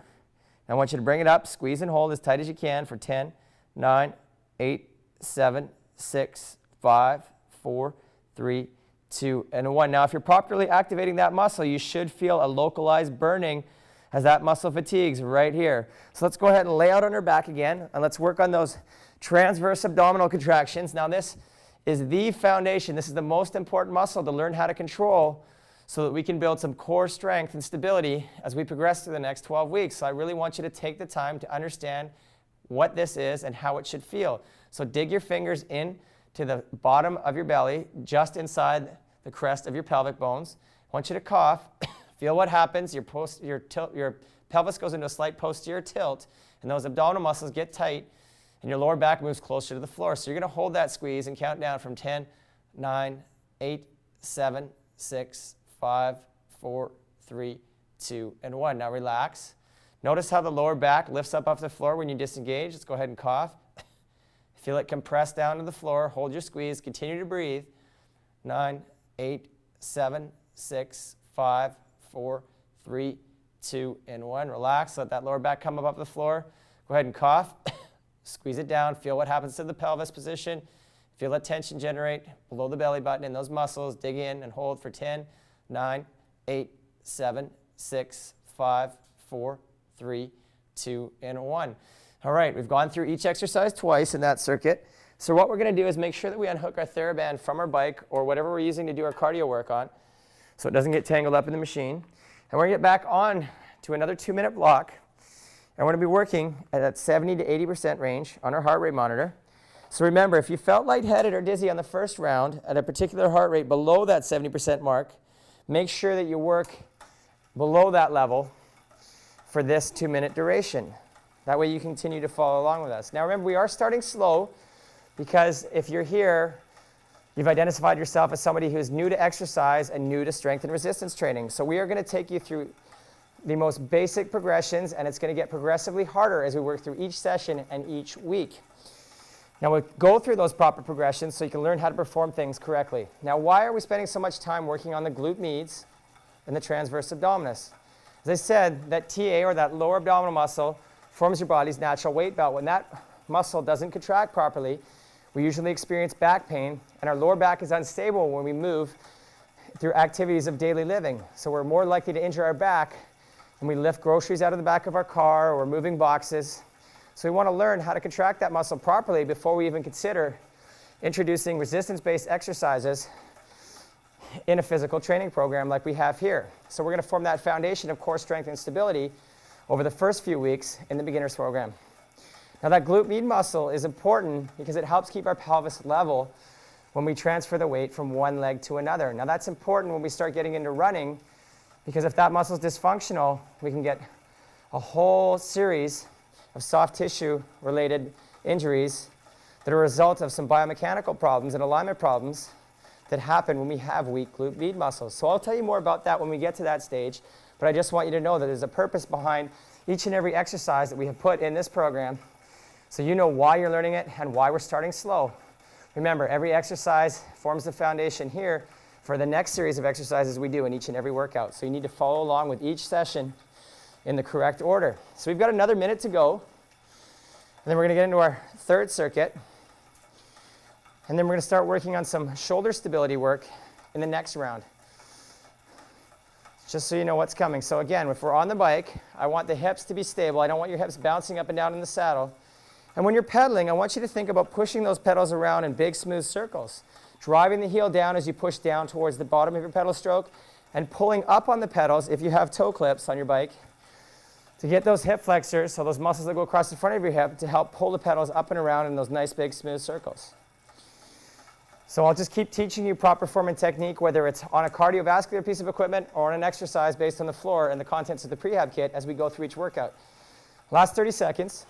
I want you to bring it up, squeeze and hold as tight as you can for 10, 9, 8, 7, 6, 5, 4, 3, 2, and 1. Now, if you're properly activating that muscle, you should feel a localized burning as that muscle fatigues right here. So let's go ahead and lay out on our back again, and let's work on those transverse abdominal contractions. Now, this is the foundation. This is the most important muscle to learn how to control so that we can build some core strength and stability as we progress through the next 12 weeks. So I really want you to take the time to understand what this is and how it should feel. So dig your fingers in to the bottom of your belly, just inside the crest of your pelvic bones. I want you to cough. Feel what happens. Your pelvis goes into a slight posterior tilt, and those abdominal muscles get tight, and your lower back moves closer to the floor. So you're going to hold that squeeze and count down from 10, 9, 8, 7, 6, 5, 4, 3, 2, and 1. Now relax. Notice how the lower back lifts up off the floor when you disengage. Let's go ahead and cough. Feel it compress down to the floor. Hold your squeeze. Continue to breathe. 9, 8, 7, 6, 5, 4, 3, 2, and 1. Relax. Let that lower back come up off the floor. Go ahead and cough. Squeeze it down. Feel what happens to the pelvis position. Feel that tension generate below the belly button in those muscles. Dig in and hold for 10, 9, 8, 7, 6, 5, 4, 3, 2, and 1. All right, we've gone through each exercise twice in that circuit. So what we're going to do is make sure that we unhook our Thera-Band from our bike or whatever we're using to do our cardio work on so it doesn't get tangled up in the machine. And we're going to get back on to another 2-minute block. And we're going to be working at that 70 to 80% range on our heart rate monitor. So remember, if you felt lightheaded or dizzy on the first round at a particular heart rate below that 70% mark, make sure that you work below that level for this 2-minute duration. That way you continue to follow along with us. Now remember, we are starting slow because if you're here, you've identified yourself as somebody who's new to exercise and new to strength and resistance training. So we are going to take you through the most basic progressions, and it's going to get progressively harder as we work through each session and each week. Now we'll go through those proper progressions so you can learn how to perform things correctly. Now, why are we spending so much time working on the glute medius and the transverse abdominis? As I said, that TA, or that lower abdominal muscle, forms your body's natural weight belt. When that muscle doesn't contract properly, we usually experience back pain, and our lower back is unstable when we move through activities of daily living. So we're more likely to injure our back when we lift groceries out of the back of our car or we're moving boxes. So we want to learn how to contract that muscle properly before we even consider introducing resistance-based exercises in a physical training program like we have here. So we're going to form that foundation of core strength and stability over the first few weeks in the beginner's program. Now that glute med muscle is important because it helps keep our pelvis level when we transfer the weight from one leg to another. Now that's important when we start getting into running, because if that muscle is dysfunctional, we can get a whole series of soft tissue related injuries that are a result of some biomechanical problems and alignment problems that happen when we have weak glute med muscles. So I'll tell you more about that when we get to that stage, but I just want you to know that there's a purpose behind each and every exercise that we have put in this program, so you know why you're learning it and why we're starting slow. Remember, every exercise forms the foundation here for the next series of exercises we do in each and every workout. So you need to follow along with each session in the correct order. So we've got another minute to go, and then we're going to get into our third circuit, and then we're going to start working on some shoulder stability work in the next round, just so you know what's coming. So again, if we're on the bike, I want the hips to be stable. I don't want your hips bouncing up and down in the saddle. And when you're pedaling, I want you to think about pushing those pedals around in big, smooth circles, driving the heel down as you push down towards the bottom of your pedal stroke, and pulling up on the pedals if you have toe clips on your bike to get those hip flexors, so those muscles that go across the front of your hip, to help pull the pedals up and around in those nice, big, smooth circles. So I'll just keep teaching you proper form and technique, whether it's on a cardiovascular piece of equipment or on an exercise based on the floor and the contents of the prehab kit as we go through each workout. Last 30 seconds.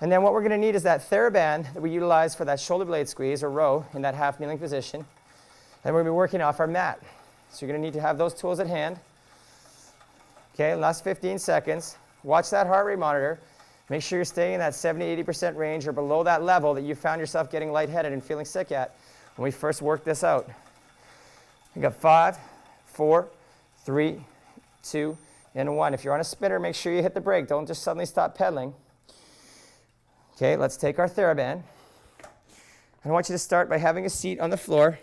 And then what we're going to need is that Thera-Band that we utilize for that shoulder blade squeeze or row in that half kneeling position. And we're going to be working off our mat. So you're going to need to have those tools at hand. Okay, last 15 seconds. Watch that heart rate monitor. Make sure you're staying in that 70-80% range or below that level that you found yourself getting lightheaded and feeling sick at when we first worked this out. We got 5, 4, 3, 2, and 1. If you're on a spinner, make sure you hit the brake. Don't just suddenly stop pedaling. Okay, let's take our Thera-Band. I want you to start by having a seat on the floor,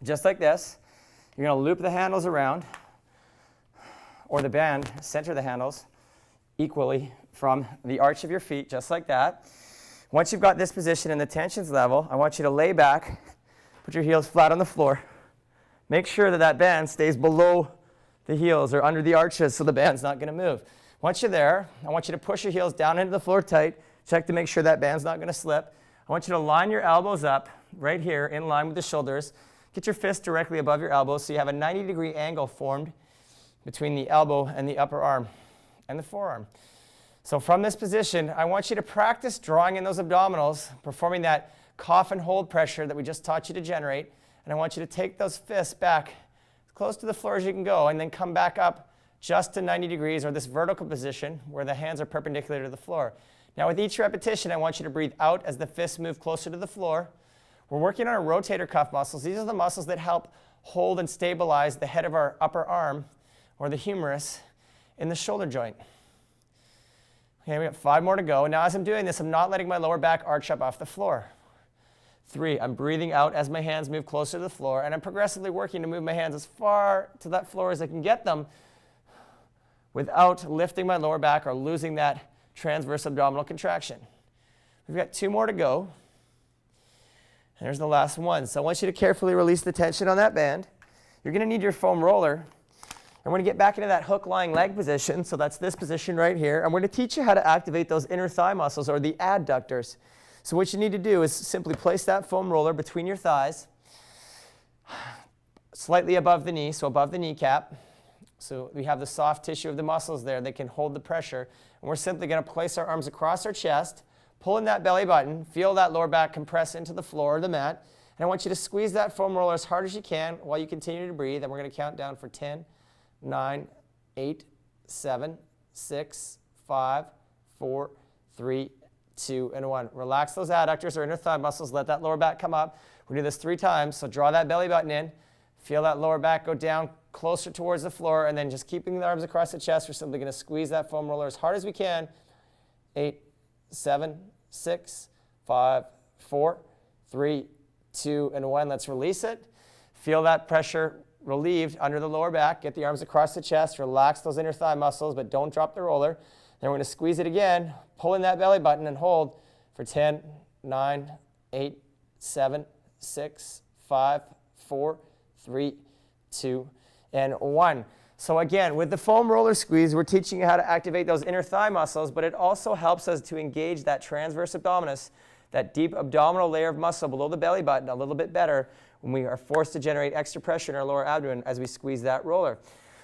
just like this. You're going to loop the handles around, or the band, center the handles equally from the arch of your feet, just like that. Once you've got this position and the tension's level, I want you to lay back, put your heels flat on the floor. Make sure that that band stays below the heels or under the arches so the band's not going to move. Once you're there, I want you to push your heels down into the floor tight. Check to make sure that band's not going to slip. I want you to line your elbows up right here in line with the shoulders. Get your fist directly above your elbows so you have a 90-degree angle formed between the elbow and the upper arm and the forearm. So from this position, I want you to practice drawing in those abdominals, performing that cough and hold pressure that we just taught you to generate. And I want you to take those fists back as close to the floor as you can go and then come back up just to 90 degrees or this vertical position where the hands are perpendicular to the floor. Now with each repetition, I want you to breathe out as the fists move closer to the floor. We're working on our rotator cuff muscles. These are the muscles that help hold and stabilize the head of our upper arm or the humerus in the shoulder joint. Okay, we got 5 more to go. Now as I'm doing this, I'm not letting my lower back arch up off the floor. 3, I'm breathing out as my hands move closer to the floor, and I'm progressively working to move my hands as far to that floor as I can get them without lifting my lower back or losing that transverse abdominal contraction. We've got 2 more to go. And there's the last one. So I want you to carefully release the tension on that band. You're going to need your foam roller. I'm going to get back into that hook lying leg position. So that's this position right here. I'm going to teach you how to activate those inner thigh muscles or the adductors. So what you need to do is simply place that foam roller between your thighs, slightly above the knee, so above the kneecap. So we have the soft tissue of the muscles there that can hold the pressure. And we're simply going to place our arms across our chest, pull in that belly button, feel that lower back compress into the floor or the mat. And I want you to squeeze that foam roller as hard as you can while you continue to breathe. And we're going to count down for 10, 9, 8, 7, 6, 5, 4, 3, 2, and 1. Relax those adductors or inner thigh muscles. Let that lower back come up. We're going to do this 3 times. So draw that belly button in. Feel that lower back go down closer towards the floor. And then just keeping the arms across the chest, we're simply going to squeeze that foam roller as hard as we can. 8, 7, 6, 5, 4, 3, 2, and 1. Let's release it. Feel that pressure relieved under the lower back. Get the arms across the chest. Relax those inner thigh muscles, but don't drop the roller. Then we're going to squeeze it again. Pull in that belly button and hold for 10, 9, 8, 7, 6, 5, 4, 3, 2, and 1. So again, with the foam roller squeeze, we're teaching you how to activate those inner thigh muscles, but it also helps us to engage that transverse abdominis, that deep abdominal layer of muscle below the belly button a little bit better when we are forced to generate extra pressure in our lower abdomen as we squeeze that roller.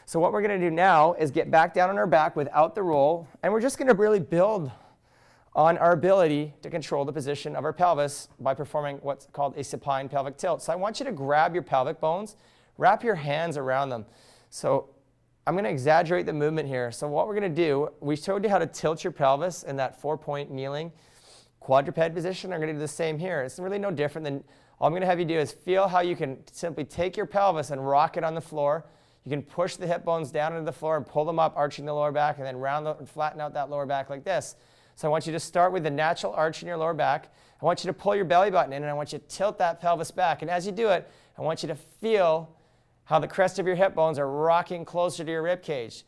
So what we're going to do now is get back down on our back without the roll, and we're just going to really build on our ability to control the position of our pelvis by performing what's called a supine pelvic tilt. So I want you to grab your pelvic bones, wrap your hands around them. So I'm going to exaggerate the movement here. So what we're going to do, we showed you how to tilt your pelvis in that 4-point kneeling quadruped position. I'm going to do the same here. It's really no different than, all I'm going to have you do is feel how you can simply take your pelvis and rock it on the floor. You can push the hip bones down into the floor and pull them up, arching the lower back, and then round and flatten out that lower back like this. So I want you to start with the natural arch in your lower back. I want you to pull your belly button in, and I want you to tilt that pelvis back. And as you do it, I want you to feel how the crest of your hip bones are rocking closer to your rib cage,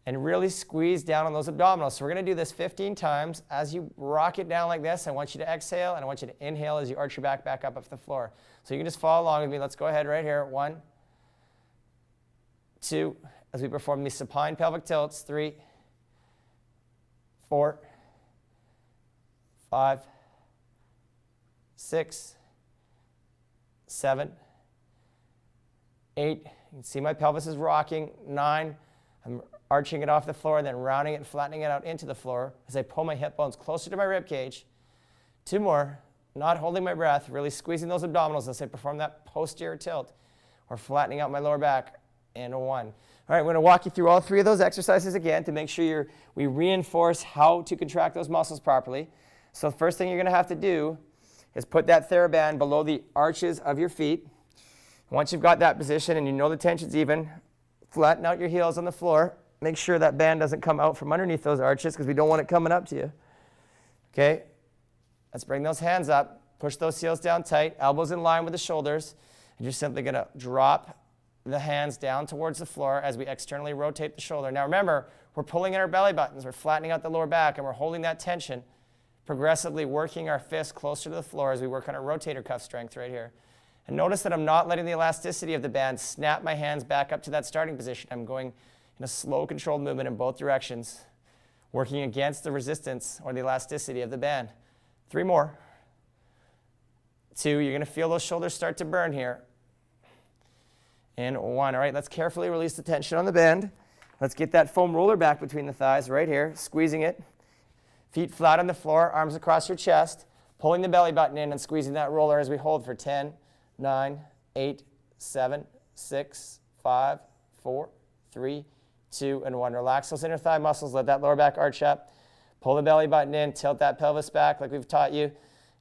and really squeeze down on those abdominals. So we're going to do this 15 times. As you rock it down like this, I want you to exhale, and I want you to inhale as you arch your back up off the floor. So you can just follow along with me. Let's go ahead right here. 1, 2, as we perform these supine pelvic tilts. 3, 4, 5, 6, 7, 8. You can see my pelvis is rocking. 9, I'm arching it off the floor and then rounding it and flattening it out into the floor as I pull my hip bones closer to my rib cage. 2 more, not holding my breath, really squeezing those abdominals as I perform that posterior tilt. or flattening out my lower back, and 1. All right, we're going to walk you through all 3 of those exercises again to make sure we reinforce how to contract those muscles properly. So the first thing you're going to have to do is put that Thera-Band below the arches of your feet. Once you've got that position and you know the tension's even, flatten out your heels on the floor. Make sure that band doesn't come out from underneath those arches because we don't want it coming up to you. Okay, let's bring those hands up. Push those heels down tight, elbows in line with the shoulders. And you're simply going to drop the hands down towards the floor as we externally rotate the shoulder. Now remember, we're pulling in our belly buttons. We're flattening out the lower back, and we're holding that tension, progressively working our fists closer to the floor as we work on our rotator cuff strength right here. And notice that I'm not letting the elasticity of the band snap my hands back up to that starting position. I'm going in a slow, controlled movement in both directions, working against the resistance or the elasticity of the band. 3 more. 2, you're going to feel those shoulders start to burn here. And 1. All right, let's carefully release the tension on the band. Let's get that foam roller back between the thighs right here, squeezing it. Feet flat on the floor, arms across your chest, pulling the belly button in and squeezing that roller as we hold for 10, 9, 8, 7, 6, 5, 4, 3, 2, and 1. Relax those inner thigh muscles. Let that lower back arch up. Pull the belly button in. Tilt that pelvis back like we've taught you.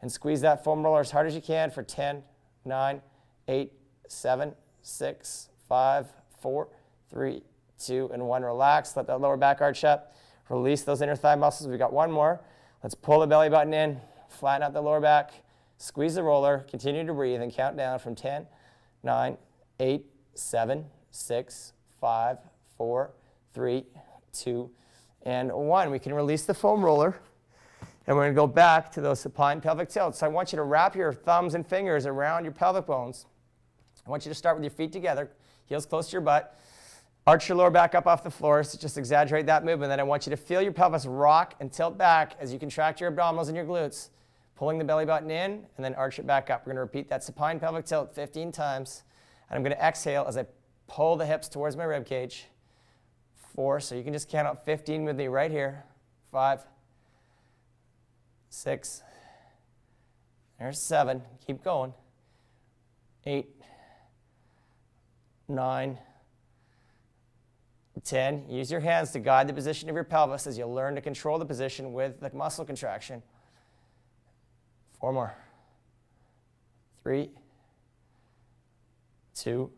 And squeeze that foam roller as hard as you can for 10, 9, 8, 7, 6, 5, 4, 3, 2, and 1. Relax. Let that lower back arch up. Release those inner thigh muscles. We've got 1 more. Let's pull the belly button in. Flatten out the lower back. Squeeze the roller. Continue to breathe and count down from 10, 9, 8, 7, 6, 5, 4, 3, 2, and 1. We can release the foam roller, and we're going to go back to those supine pelvic tilts. So I want you to wrap your thumbs and fingers around your pelvic bones. I want you to start with your feet together, heels close to your butt. Arch your lower back up off the floor, so just exaggerate that movement. Then I want you to feel your pelvis rock and tilt back as you contract your abdominals and your glutes, pulling the belly button in, and then arch it back up. We're going to repeat that supine pelvic tilt 15 times. And I'm going to exhale as I pull the hips towards my rib cage. 4, so you can just count out 15 with me right here. 5, 6, there's 7, keep going. 8, 9, 10. Use your hands to guide the position of your pelvis as you learn to control the position with the muscle contraction. 4 more. 3, 2,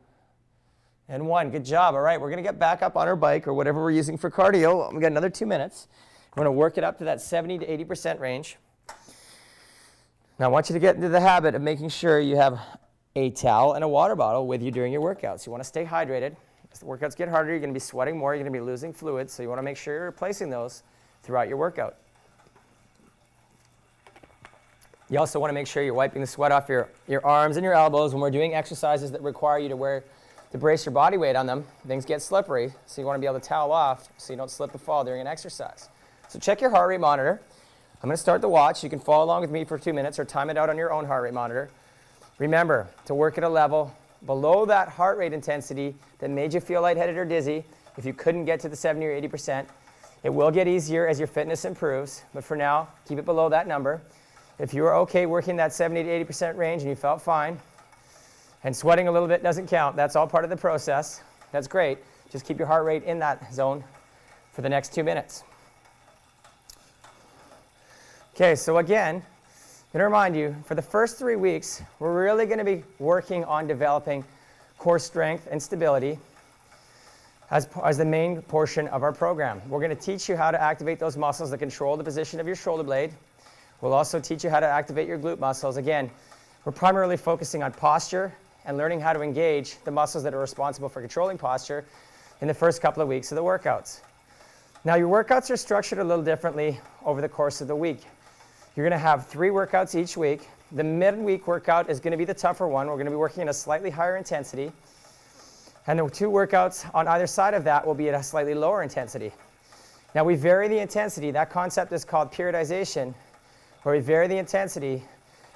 and 1. Good job. All right, we're going to get back up on our bike or whatever we're using for cardio. We've got another 2 minutes. We're going to work it up to that 70 to 80% range. Now I want you to get into the habit of making sure you have a towel and a water bottle with you during your workouts. You want to stay hydrated. As the workouts get harder, you're going to be sweating more. You're going to be losing fluid, so you want to make sure you're replacing those throughout your workout. You also want to make sure you're wiping the sweat off your arms and your elbows when we're doing exercises that require you to brace your body weight on them. Things get slippery, so you want to be able to towel off so you don't slip and fall during an exercise. So check your heart rate monitor. I'm going to start the watch. You can follow along with me for 2 minutes or time it out on your own heart rate monitor. Remember to work at a level below that heart rate intensity that made you feel lightheaded or dizzy. If you couldn't get to the 70 or 80%, it will get easier as your fitness improves, but for now, keep it below that number. If you were okay working that 70 to 80% range and you felt fine, and sweating a little bit doesn't count, that's all part of the process. That's great. Just keep your heart rate in that zone for the next 2 minutes. Okay, so again, I'm going to remind you, for the first 3 weeks, we're really going to be working on developing core strength and stability as the main portion of our program. We're going to teach you how to activate those muscles that control the position of your shoulder blade. We'll also teach you how to activate your glute muscles. Again, we're primarily focusing on posture and learning how to engage the muscles that are responsible for controlling posture in the first couple of weeks of the workouts. Now, your workouts are structured a little differently over the course of the week. You're going to have 3 workouts each week. The midweek workout is going to be the tougher one. We're going to be working at a slightly higher intensity. And the 2 workouts on either side of that will be at a slightly lower intensity. Now, we vary the intensity. That concept is called periodization, where we vary the intensity.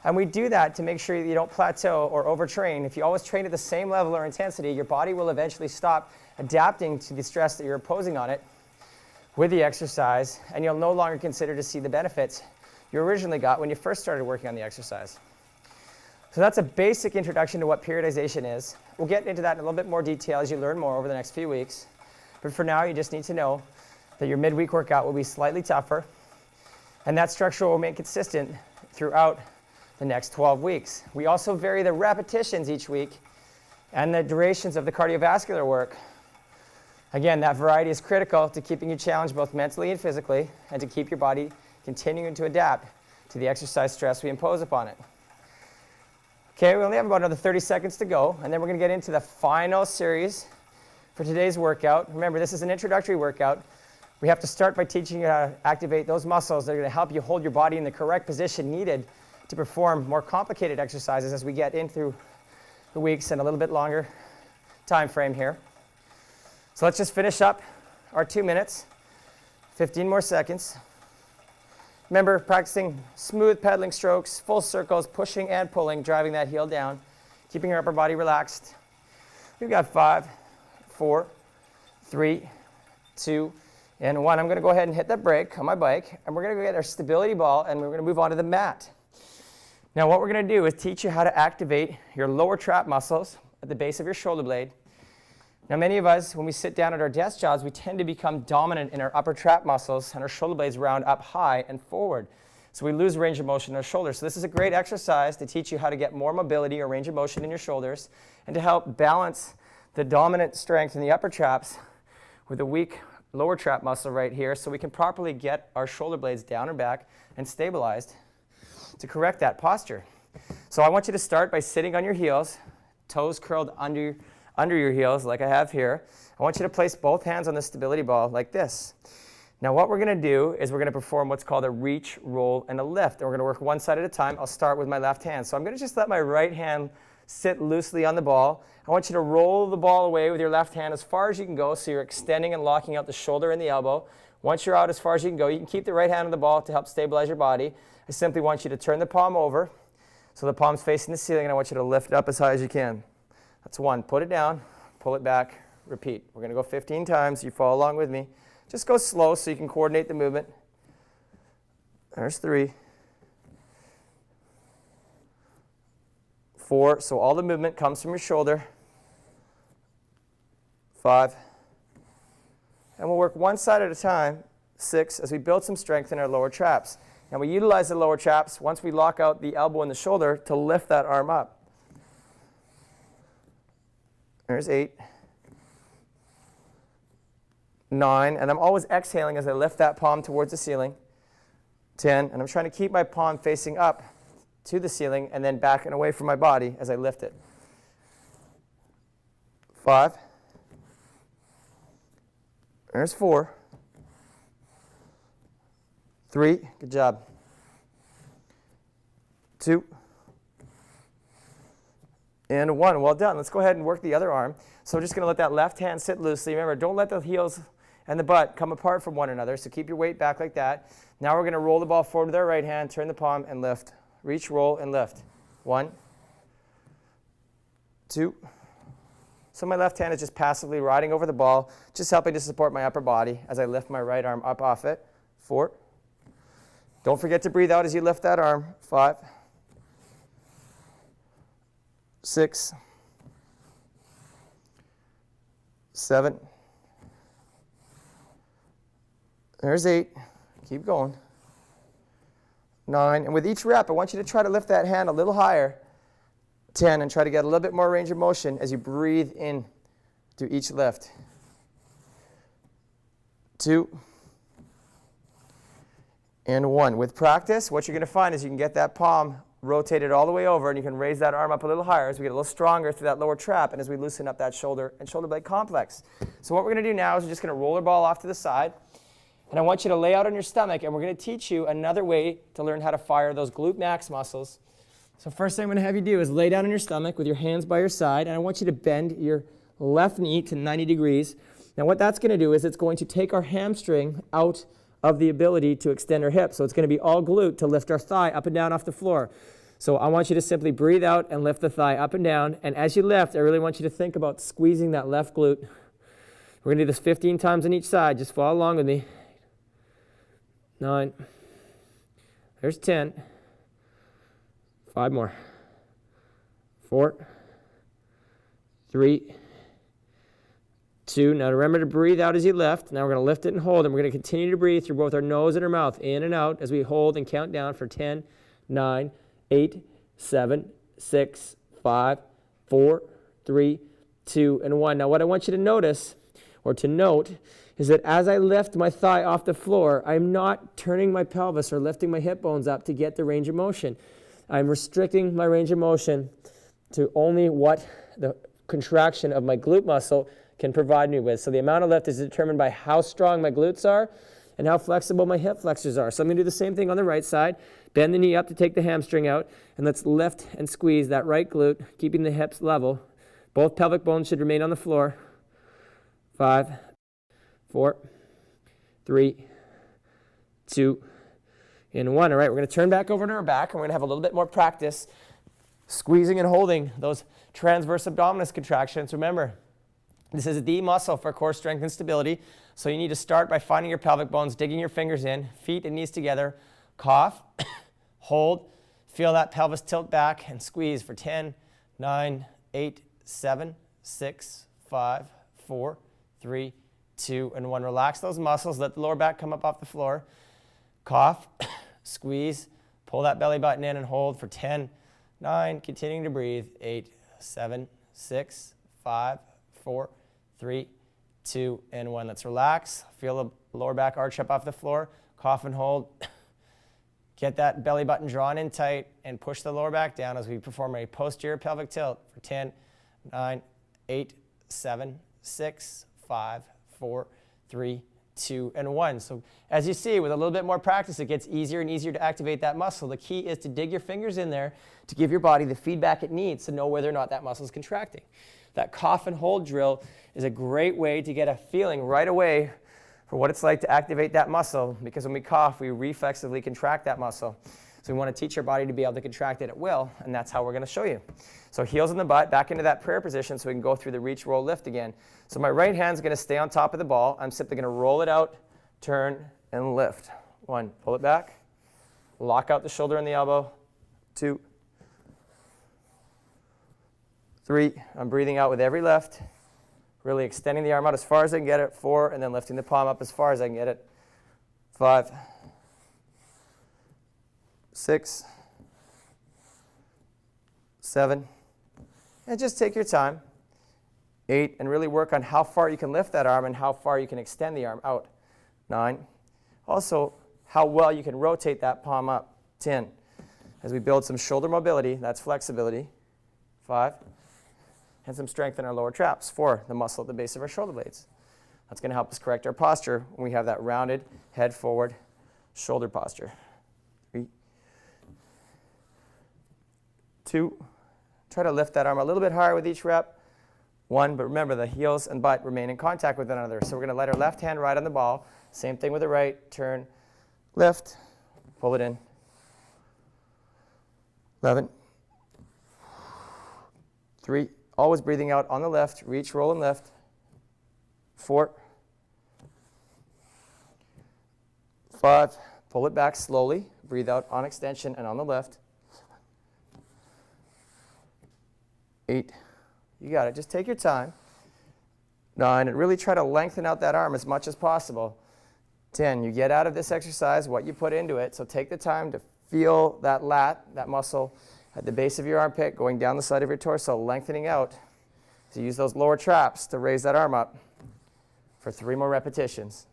And we do that to make sure that you don't plateau or overtrain. If you always train at the same level or intensity, your body will eventually stop adapting to the stress that you're imposing on it with the exercise, and you'll no longer consider to see the benefits you originally got when you first started working on the exercise. So that's a basic introduction to what periodization is. We'll get into that in a little bit more detail as you learn more over the next few weeks. But for now, you just need to know that your midweek workout will be slightly tougher, and that structure will remain consistent throughout the next 12 weeks. We also vary the repetitions each week and the durations of the cardiovascular work. Again, that variety is critical to keeping you challenged both mentally and physically, and to keep your body continuing to adapt to the exercise stress we impose upon it. Okay, we only have about another 30 seconds to go, and then we're going to get into the final series for today's workout. Remember, this is an introductory workout. We have to start by teaching you how to activate those muscles that are going to help you hold your body in the correct position needed to perform more complicated exercises as we get in through the weeks and a little bit longer time frame here. So let's just finish up our 2 minutes, 15 more seconds. Remember, practicing smooth pedaling strokes, full circles, pushing and pulling, driving that heel down, keeping your upper body relaxed. We've got 5, 4, 3, 2, and 1. I'm going to go ahead and hit that brake on my bike, and we're going to go get our stability ball, and we're going to move on to the mat. Now what we're going to do is teach you how to activate your lower trap muscles at the base of your shoulder blade. Now many of us, when we sit down at our desk jobs, we tend to become dominant in our upper trap muscles, and our shoulder blades round up high and forward. So we lose range of motion in our shoulders. So this is a great exercise to teach you how to get more mobility or range of motion in your shoulders, and to help balance the dominant strength in the upper traps with a weak lower trap muscle right here, so we can properly get our shoulder blades down and back and stabilized to correct that posture. So I want you to start by sitting on your heels, toes curled under your heels like I have here. I want you to place both hands on the stability ball like this. Now what we're going to do is we're going to perform what's called a reach, roll, and a lift. And we're going to work one side at a time. I'll start with my left hand. So I'm going to just let my right hand sit loosely on the ball. I want you to roll the ball away with your left hand as far as you can go, so you're extending and locking out the shoulder and the elbow. Once you're out as far as you can go, you can keep the right hand on the ball to help stabilize your body. I simply want you to turn the palm over so the palm's facing the ceiling, and I want you to lift it up as high as you can. That's 1. Put it down, pull it back, repeat. We're going to go 15 times. You follow along with me. Just go slow so you can coordinate the movement. There's 3. 4, so all the movement comes from your shoulder. 5. And we'll work one side at a time. 6, as we build some strength in our lower traps. And we utilize the lower traps once we lock out the elbow and the shoulder to lift that arm up. There's 8. 9, and I'm always exhaling as I lift that palm towards the ceiling. 10, and I'm trying to keep my palm facing up to the ceiling and then back and away from my body as I lift it. 5. There's 4. 3, good job. 2. And 1, well done. Let's go ahead and work the other arm. So we're just going to let that left hand sit loosely. Remember, don't let the heels and the butt come apart from one another, so keep your weight back like that. Now we're going to roll the ball forward with our right hand, turn the palm, and lift. Reach, roll, and lift. 1, 2. So my left hand is just passively riding over the ball, just helping to support my upper body as I lift my right arm up off it. 4. Don't forget to breathe out as you lift that arm. 5. 6. 7. There's 8. Keep going. 9. And with each rep, I want you to try to lift that hand a little higher. 10. And try to get a little bit more range of motion as you breathe in to each lift. 2. And 1. With practice, what you're going to find is you can get that palm rotated all the way over, and you can raise that arm up a little higher as we get a little stronger through that lower trap and as we loosen up that shoulder and shoulder blade complex. So what we're going to do now is we're just going to roll our ball off to the side, and I want you to lay out on your stomach, and we're going to teach you another way to learn how to fire those glute max muscles. So first thing I'm going to have you do is lay down on your stomach with your hands by your side, and I want you to bend your left knee to 90 degrees. Now what that's going to do is it's going to take our hamstring out of the ability to extend our hips. So it's going to be all glute to lift our thigh up and down off the floor. So I want you to simply breathe out and lift the thigh up and down. And as you lift, I really want you to think about squeezing that left glute. We're going to do this 15 times on each side. Just follow along with me. 9. There's 10. 5 more. 4, 3, 2. Now remember to breathe out as you lift. Now we're going to lift it and hold, and we're going to continue to breathe through both our nose and our mouth, in and out, as we hold and count down for 10, 9, 8, 7, 6, 5, 4, 3, 2, and 1. Now what I want you to notice, or to note, is that as I lift my thigh off the floor, I'm not turning my pelvis or lifting my hip bones up to get the range of motion. I'm restricting my range of motion to only what the contraction of my glute muscle can provide me with. So the amount of lift is determined by how strong my glutes are and how flexible my hip flexors are. So I'm going to do the same thing on the right side. Bend the knee up to take the hamstring out, and let's lift and squeeze that right glute, keeping the hips level. Both pelvic bones should remain on the floor. 5, 4, 3, 2, and 1. All right, we're going to turn back over to our back, and we're going to have a little bit more practice squeezing and holding those transverse abdominis contractions. Remember, this is the muscle for core strength and stability. So you need to start by finding your pelvic bones, digging your fingers in, feet and knees together, cough, hold, feel that pelvis tilt back, and squeeze for 10, 9, 8, 7, 6, 5, 4, 3, 2, and 1. Relax those muscles. Let the lower back come up off the floor. Cough, squeeze, pull that belly button in and hold for 10, 9, continuing to breathe, 8, 7, 6, 5, 4, 3, 2, and 1. Let's relax. Feel the lower back arch up off the floor. Cough and hold. Get that belly button drawn in tight and push the lower back down as we perform a posterior pelvic tilt for 10, 9, 8, 7, 6, 5, 4, 3, 2, and 1. So as you see, with a little bit more practice, it gets easier and easier to activate that muscle. The key is to dig your fingers in there to give your body the feedback it needs to know whether or not that muscle is contracting. That cough and hold drill is a great way to get a feeling right away for what it's like to activate that muscle, because when we cough, we reflexively contract that muscle. So we want to teach our body to be able to contract it at will, and that's how we're going to show you. So heels in the butt, back into that prayer position so we can go through the reach, roll, lift again. So my right hand's going to stay on top of the ball. I'm simply going to roll it out, turn, and lift. 1, pull it back, lock out the shoulder and the elbow. 2, 3, I'm breathing out with every lift, really extending the arm out as far as I can get it. 4, and then lifting the palm up as far as I can get it. 5, 6, 7, and just take your time. 8, and really work on how far you can lift that arm and how far you can extend the arm out. 9, also how well you can rotate that palm up. 10, as we build some shoulder mobility, that's flexibility. 5, and some strength in our lower traps. 4, the muscle at the base of our shoulder blades. That's going to help us correct our posture when we have that rounded head forward shoulder posture. 3, 2, try to lift that arm a little bit higher with each rep. 1, but remember the heels and butt remain in contact with one another. So we're going to let our left hand ride on the ball. Same thing with the right. Turn, lift, pull it in. 11, 3, always breathing out on the left, reach, roll, and lift. 4, 5, pull it back slowly, breathe out on extension and on the left. 8, you got it, just take your time. 9, and really try to lengthen out that arm as much as possible. 10, you get out of this exercise what you put into it, so take the time to feel that lat, that muscle at the base of your armpit, going down the side of your torso, lengthening out. So use those lower traps to raise that arm up for 3 more repetitions.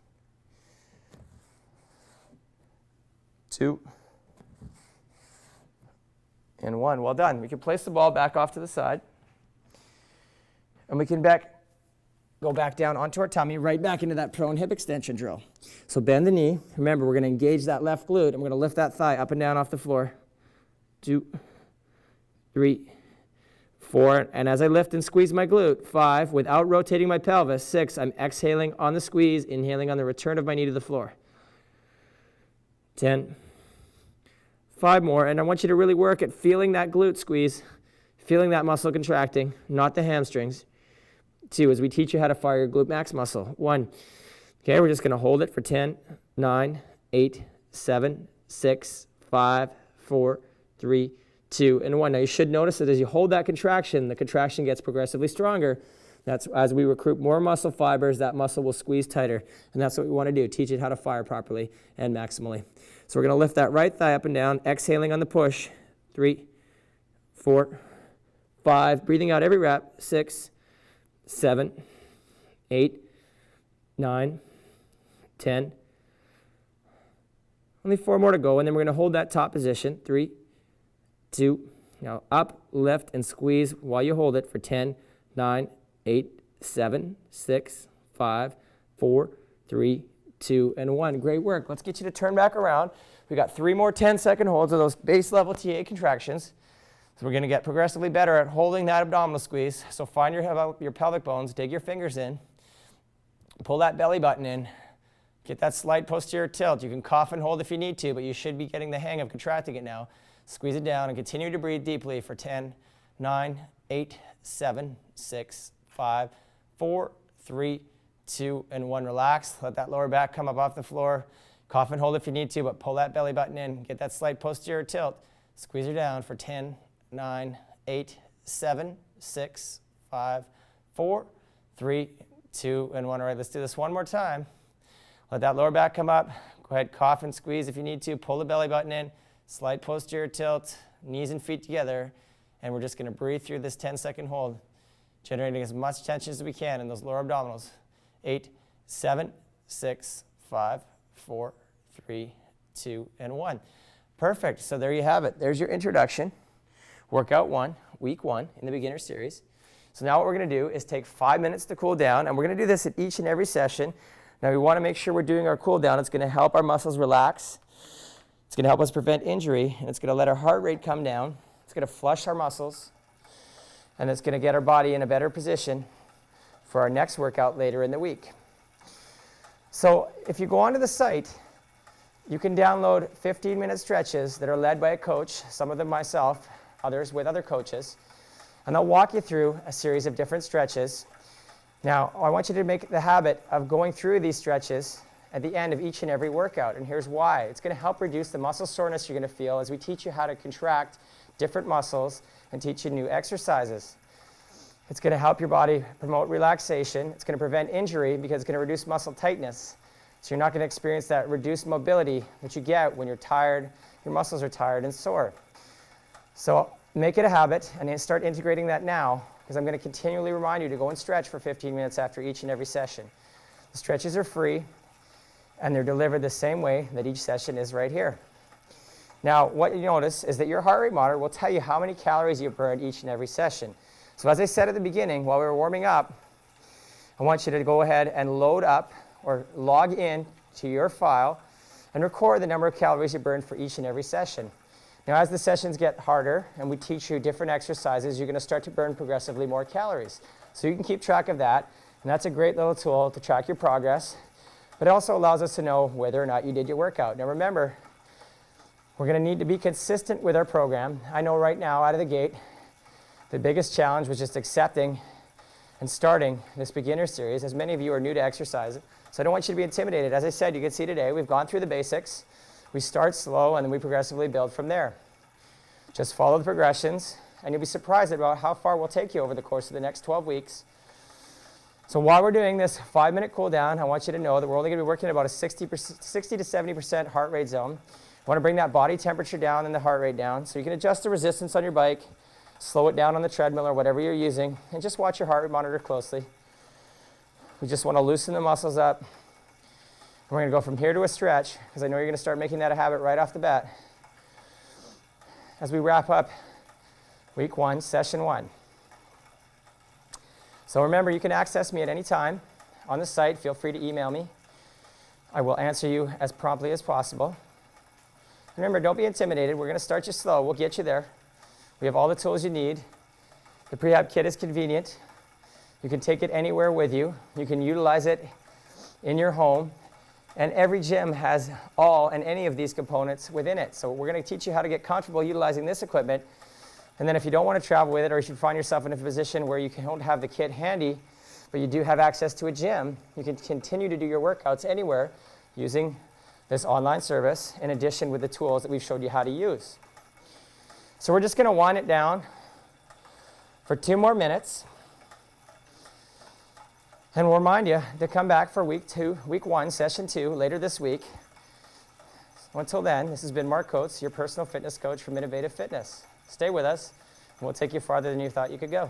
2, and 1. Well done. We can place the ball back off to the side. And we can go back down onto our tummy, right back into that prone hip extension drill. So bend the knee. Remember, we're going to engage that left glute. I'm going to lift that thigh up and down off the floor. 2, 3, 4, and as I lift and squeeze my glute, 5, without rotating my pelvis. 6, I'm exhaling on the squeeze, inhaling on the return of my knee to the floor. 10, 5 more, and I want you to really work at feeling that glute squeeze, feeling that muscle contracting, not the hamstrings. 2, as we teach you how to fire your glute max muscle. 1, okay, we're just going to hold it for 10, 9, 8, 7, 6, 5, 4, 3, 2, and 1. Now you should notice that as you hold that contraction, the contraction gets progressively stronger. That's as we recruit more muscle fibers, that muscle will squeeze tighter. And that's what we want to do, teach it how to fire properly and maximally. So we're going to lift that right thigh up and down, exhaling on the push. 3, 4, 5, breathing out every rep. 6, 7, 8, 9, 10. Only 4 more to go, and then we're going to hold that top position. 3, 2, now up, lift, and squeeze while you hold it for 10, 9, 8, 7, 6, 5, 4, 3, 2, and 1. Great work. Let's get you to turn back around. We got 3 more 10-second holds of those base level TA contractions. So we're going to get progressively better at holding that abdominal squeeze. So find your pelvic bones, dig your fingers in, pull that belly button in, get that slight posterior tilt. You can cough and hold if you need to, but you should be getting the hang of contracting it now. Squeeze it down and continue to breathe deeply for 10, 9, 8, 7, 6, 5, 4, 3, 2, and 1. Relax. Let that lower back come up off the floor. Cough and hold if you need to, but pull that belly button in. Get that slight posterior tilt. Squeeze her down for 10, 9, 8, 7, 6, 5, 4, 3, 2, and 1. All right, let's do this one more time. Let that lower back come up. Go ahead, cough and squeeze if you need to. Pull the belly button in. Slight posterior tilt, knees and feet together. And we're just going to breathe through this 10-second hold, generating as much tension as we can in those lower abdominals. 8, 7, 6, 5, 4, 3, 2, and 1. Perfect. So there you have it. There's your introduction. Workout 1, week 1 in the beginner series. So now what we're going to do is take 5 minutes to cool down, and we're going to do this at each and every session. Now we want to make sure we're doing our cool down. It's going to help our muscles relax. It's going to help us prevent injury, and it's going to let our heart rate come down. It's going to flush our muscles, and it's going to get our body in a better position for our next workout later in the week. So if you go onto the site, you can download 15-minute stretches that are led by a coach, some of them myself, others with other coaches, and they'll walk you through a series of different stretches. Now, I want you to make the habit of going through these stretches at the end of each and every workout, and here's why. It's going to help reduce the muscle soreness you're going to feel as we teach you how to contract different muscles and teach you new exercises. It's going to help your body promote relaxation. It's going to prevent injury because it's going to reduce muscle tightness. So you're not going to experience that reduced mobility that you get when you're tired, your muscles are tired and sore. So make it a habit and then start integrating that now, because I'm going to continually remind you to go and stretch for 15 minutes after each and every session. The stretches are free, and they're delivered the same way that each session is right here. Now, what you notice is that your heart rate monitor will tell you how many calories you burned each and every session. So as I said at the beginning, while we were warming up, I want you to go ahead and load up or log in to your file and record the number of calories you burned for each and every session. Now, as the sessions get harder and we teach you different exercises, you're going to start to burn progressively more calories. So you can keep track of that, and that's a great little tool to track your progress. But it also allows us to know whether or not you did your workout. Now remember, we're going to need to be consistent with our program. I know right now, out of the gate, the biggest challenge was just accepting and starting this beginner series, as many of you are new to exercise. So I don't want you to be intimidated. As I said, you can see today, we've gone through the basics. We start slow, and then we progressively build from there. Just follow the progressions, and you'll be surprised about how far we'll take you over the course of the next 12 weeks. So while we're doing this 5-minute cool down, I want you to know that we're only going to be working at about a 60 to 70% heart rate zone. You want to bring that body temperature down and the heart rate down. So you can adjust the resistance on your bike, slow it down on the treadmill or whatever you're using, and just watch your heart rate monitor closely. We just want to loosen the muscles up. And we're going to go from here to a stretch, because I know you're going to start making that a habit right off the bat as we wrap up week 1, session 1. So remember, you can access me at any time on the site. Feel free to email me. I will answer you as promptly as possible. Remember, don't be intimidated. We're going to start you slow. We'll get you there. We have all the tools you need. The prehab kit is convenient. You can take it anywhere with you. You can utilize it in your home. And every gym has all and any of these components within it. So we're going to teach you how to get comfortable utilizing this equipment. And then if you don't want to travel with it, or if you find yourself in a position where you don't have the kit handy, but you do have access to a gym, you can continue to do your workouts anywhere using this online service, in addition with the tools that we've showed you how to use. So we're just going to wind it down for 2 more minutes. And we'll remind you to come back for week 1, session 2, later this week. Until then, this has been Mark Coates, your personal fitness coach from Innovative Fitness. Stay with us, and we'll take you farther than you thought you could go.